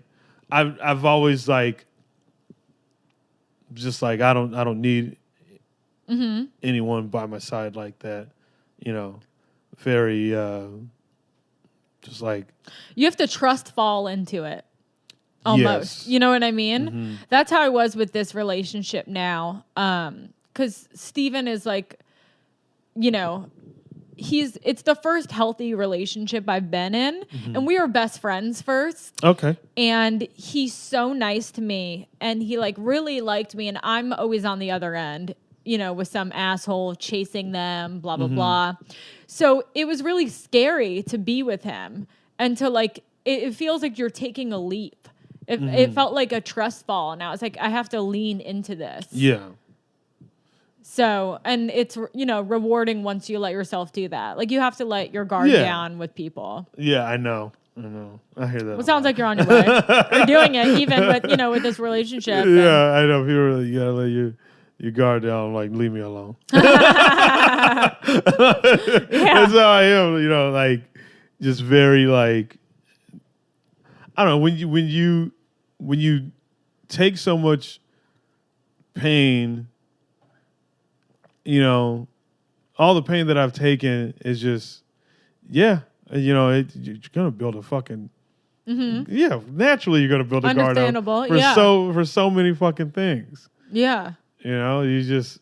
I've always like just like I don't need anyone by my side like that. Very just like you have to trust fall into it. Almost. Yes. You know what I mean? Mm-hmm. That's how I was with this relationship now. Because Steven is like, it's the first healthy relationship I've been in. Mm-hmm. And we were best friends first. Okay. And he's so nice to me. And he like really liked me. And I'm always on the other end, with some asshole chasing them, blah, blah, blah. So it was really scary to be with him and to like, it feels like you're taking a leap. It felt like a trust fall. And I was like, I have to lean into this. Yeah. So, and it's, rewarding once you let yourself do that. Like, you have to let your guard down with people. Yeah, I know. I hear that. Well, it sounds like you're on your way. You're doing it, even with, with this relationship. Yeah, I know. People really, you gotta let your guard down, like, leave me alone. Yeah. That's how I am, like, just very, like, I don't know, when you take so much pain, all the pain that I've taken is just, you're going to build a fucking, naturally you're going to build a guard up for so many fucking things. Yeah. It's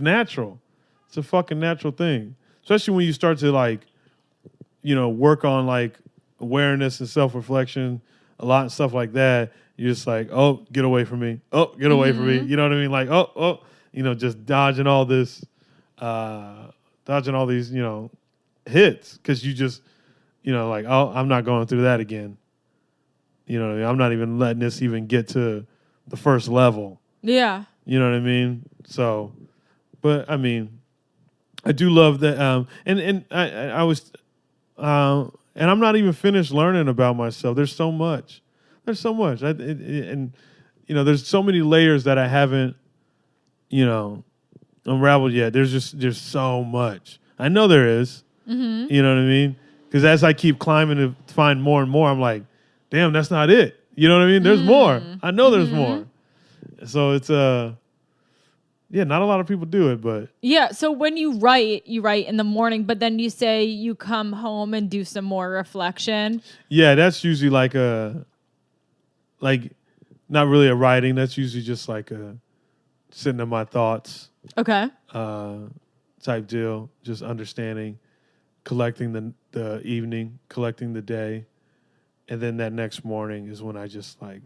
natural. It's a fucking natural thing. Especially when you start to like, work on like awareness and self-reflection a lot and stuff like that. You're just like, oh, get away from me. Oh, get away from me. You know what I mean? Like, oh, just dodging all these, hits because you just, like, oh, I'm not going through that again. I'm not even letting this even get to the first level. Yeah. You know what I mean? So, but I mean, I do love that. And I was, and I'm not even finished learning about myself. There's so much. There's so much. There's so many layers that I haven't, unraveled yet. There's so much. I know there is. Mm-hmm. You know what I mean? Because as I keep climbing to find more and more, I'm like, damn, that's not it. You know what I mean? There's more. I know there's more. So it's not a lot of people do it, but yeah. So when you write in the morning, but then you say you come home and do some more reflection. Yeah, that's usually like not really a writing. That's usually just like a sitting in my thoughts. Okay. Type deal. Just understanding, collecting the evening, collecting the day, and then that next morning is when I just like.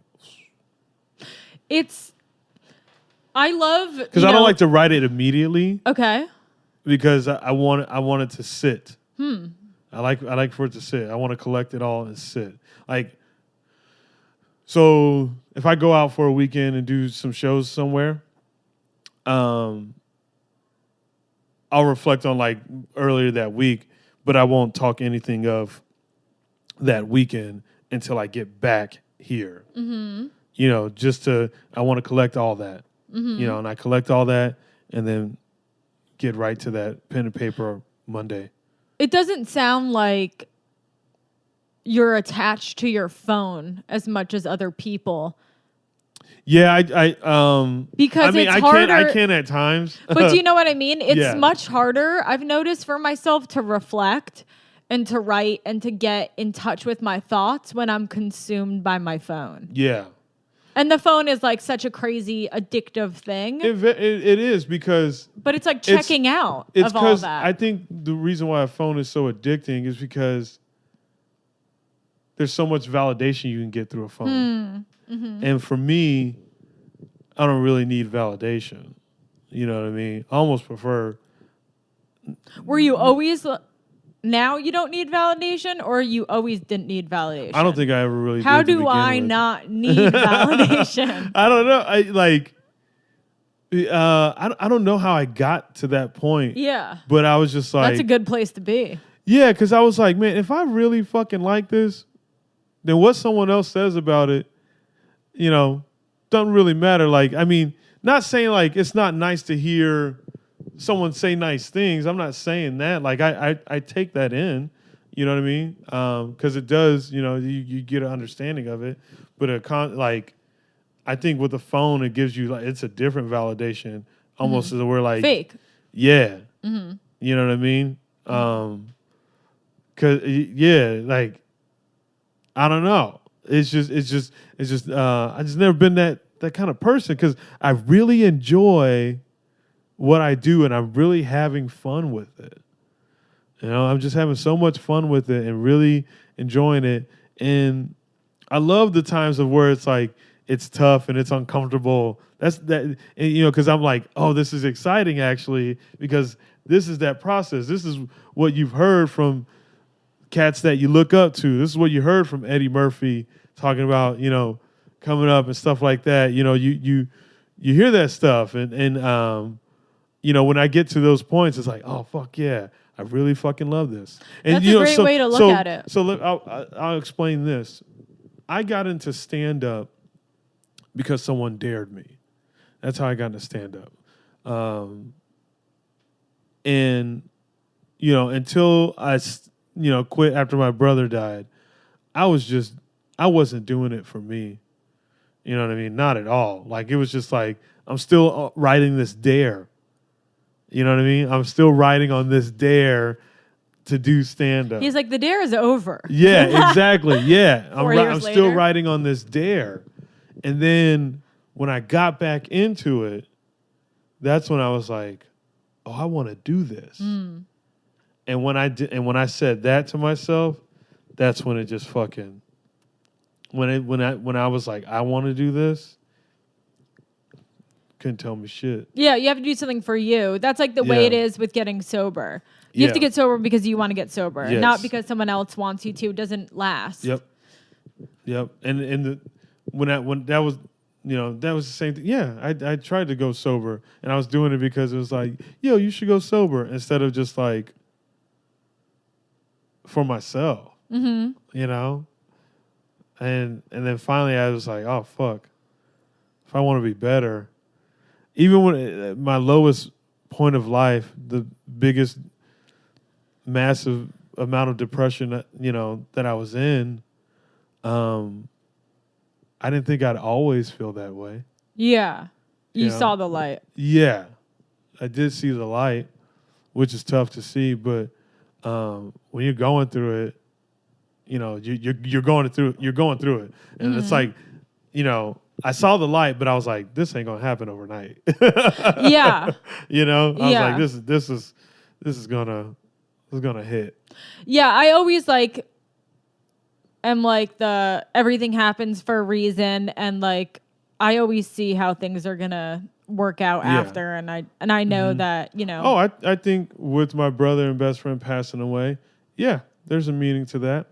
I love because I don't like to write it immediately. Okay. Because I want it to sit. I like for it to sit. I want to collect it all and sit. Like, so if I go out for a weekend and do some shows somewhere, I'll reflect on like earlier that week, but I won't talk anything of that weekend until I get back here. You know, I want to collect all that. You know, and I collect all that and then get right to that pen and paper Monday. It doesn't sound like you're attached to your phone as much as other people. Yeah, because it's harder. I can at times. But do you know what I mean? It's Yeah. much harder, I've noticed for myself, to reflect and to write and to get in touch with my thoughts when I'm consumed by my phone. Yeah. And the phone is like such a crazy addictive thing. It is because... But it's like checking out of all that. I think the reason why a phone is so addicting is because there's so much validation you can get through a phone. And for me, I don't really need validation. You know what I mean? I almost prefer... Were you always... Now you don't need validation, or you always didn't need validation? I don't think I ever really How did to do I begin with. not need validation? I don't know. I don't know how I got to that point. Yeah. But I was just like... That's a good place to be. Yeah, because I was like, man, if I really fucking like this, then what someone else says about it, you know, doesn't really matter. Like, I mean, not saying like it's not nice to hear someone say nice things. I'm not saying that. Like, I take that in, you know what I mean? Because it does, you know, you get an understanding of it. But I think with the phone, it gives you like, it's a different validation, almost as we're like fake. Yeah, you know what I mean? Cause like I don't know. It's just I just never been that kind of person because I really enjoy what I do and I'm really having fun with it. You know, I'm just having so much fun with it and really enjoying it. And I love the times of where it's like it's tough and it's uncomfortable. That's that, and, you know, because I'm like, oh, this is exciting actually because this is that process. This is what you've heard from cats that you look up to. This is what you heard from Eddie Murphy talking about, you know, coming up and stuff like that. You know, you hear that stuff and you know, when I get to those points, it's like, oh fuck yeah, I really fucking love this. And that's you a know, great way to look at it. So look, I'll explain this. I got into stand up because someone dared me. That's how I got into stand up. And you know, until I quit after my brother died, I wasn't doing it for me. You know what I mean? Not at all. Like, it was just like, I'm still riding this dare. You know what I mean? I'm still riding on this dare to do stand-up. He's like, the dare is over. Yeah, exactly. Yeah. I'm still later. riding on this dare. And then when I got back into it, that's when I was like, oh, I want to do this. And when I said that to myself, that's when it just fucking when I was like, I want to do this, couldn't tell me shit. Yeah, you have to do something for you. That's like the way it is with getting sober. You have to get sober because you want to get sober, not because someone else wants you to. It doesn't last. Yep. And when that was, you know, that was the same thing. Yeah, I tried to go sober, and I was doing it because it was like, yo, you should go sober instead of just like for myself, you know. And then finally I was like, oh fuck, if I want to be better. Even when at my lowest point of life, the biggest massive amount of depression, you know, that I was in, I didn't think I'd always feel that way. Yeah. You You know? saw the light. Yeah, I did see the light, which is tough to see. But when you're going through it, you know, you're going through it, and it's like, you know, I saw the light, but I was like, this ain't gonna happen overnight. Yeah. You know, I was Yeah. like, this is gonna hit. Yeah, I always like am like the everything happens for a reason, and like I always see how things are gonna work out Yeah. after, and I know that, you know. Oh, I think with my brother and best friend passing away, yeah, there's a meaning to that.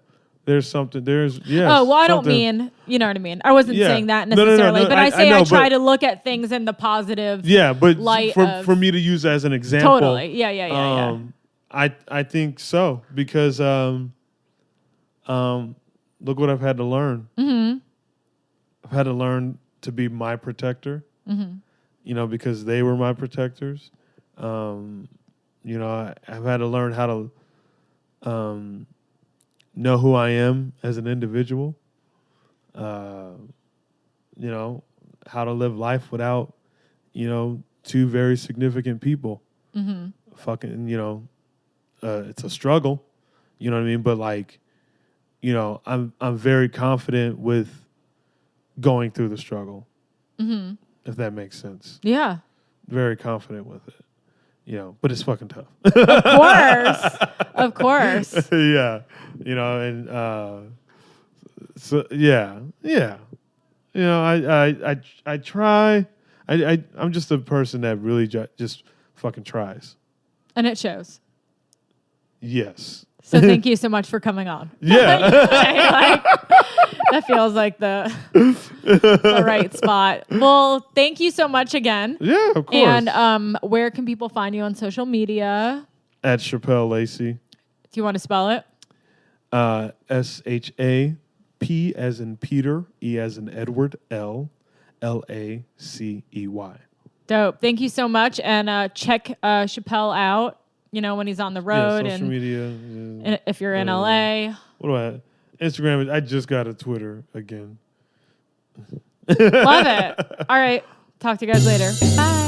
There's something. Oh, well, I don't mean, you know what I mean. I wasn't Yeah. saying that No, necessarily, but I say I know, try but- to look at things in the positive. Yeah, but light for of- me to use as an example, Totally. Yeah. I think so because look what I've had to learn. Mm-hmm. I've had to learn to be my protector. Mm-hmm. You know, because they were my protectors. You know, I've had to learn how to know who I am as an individual. You know, how to live life without, you know, two very significant people. Mm-hmm. Fucking, you know, it's a struggle. You know what I mean? But like, you know, I'm very confident with going through the struggle. Mm-hmm. If that makes sense. Yeah. Very confident with it. You know, but it's fucking tough. Of course. Of course. Yeah. You know, and so yeah. You know, I try. I'm just a person that really just fucking tries. And it shows. Yes. So thank you so much for coming on. Yeah. That feels like the right spot. Well, thank you so much again. Yeah, of course. And where can people find you on social media? At Shapel Lacey. Do you want to spell it? SHAP as in Peter, E as in Edward, LLACEY. Dope. Thank you so much. And check Shapel out, you know, when he's on the road. Yeah, social and media. and if you're in LA. What do I have? Instagram. I just got a Twitter again. Love it. All right. Talk to you guys later. Bye.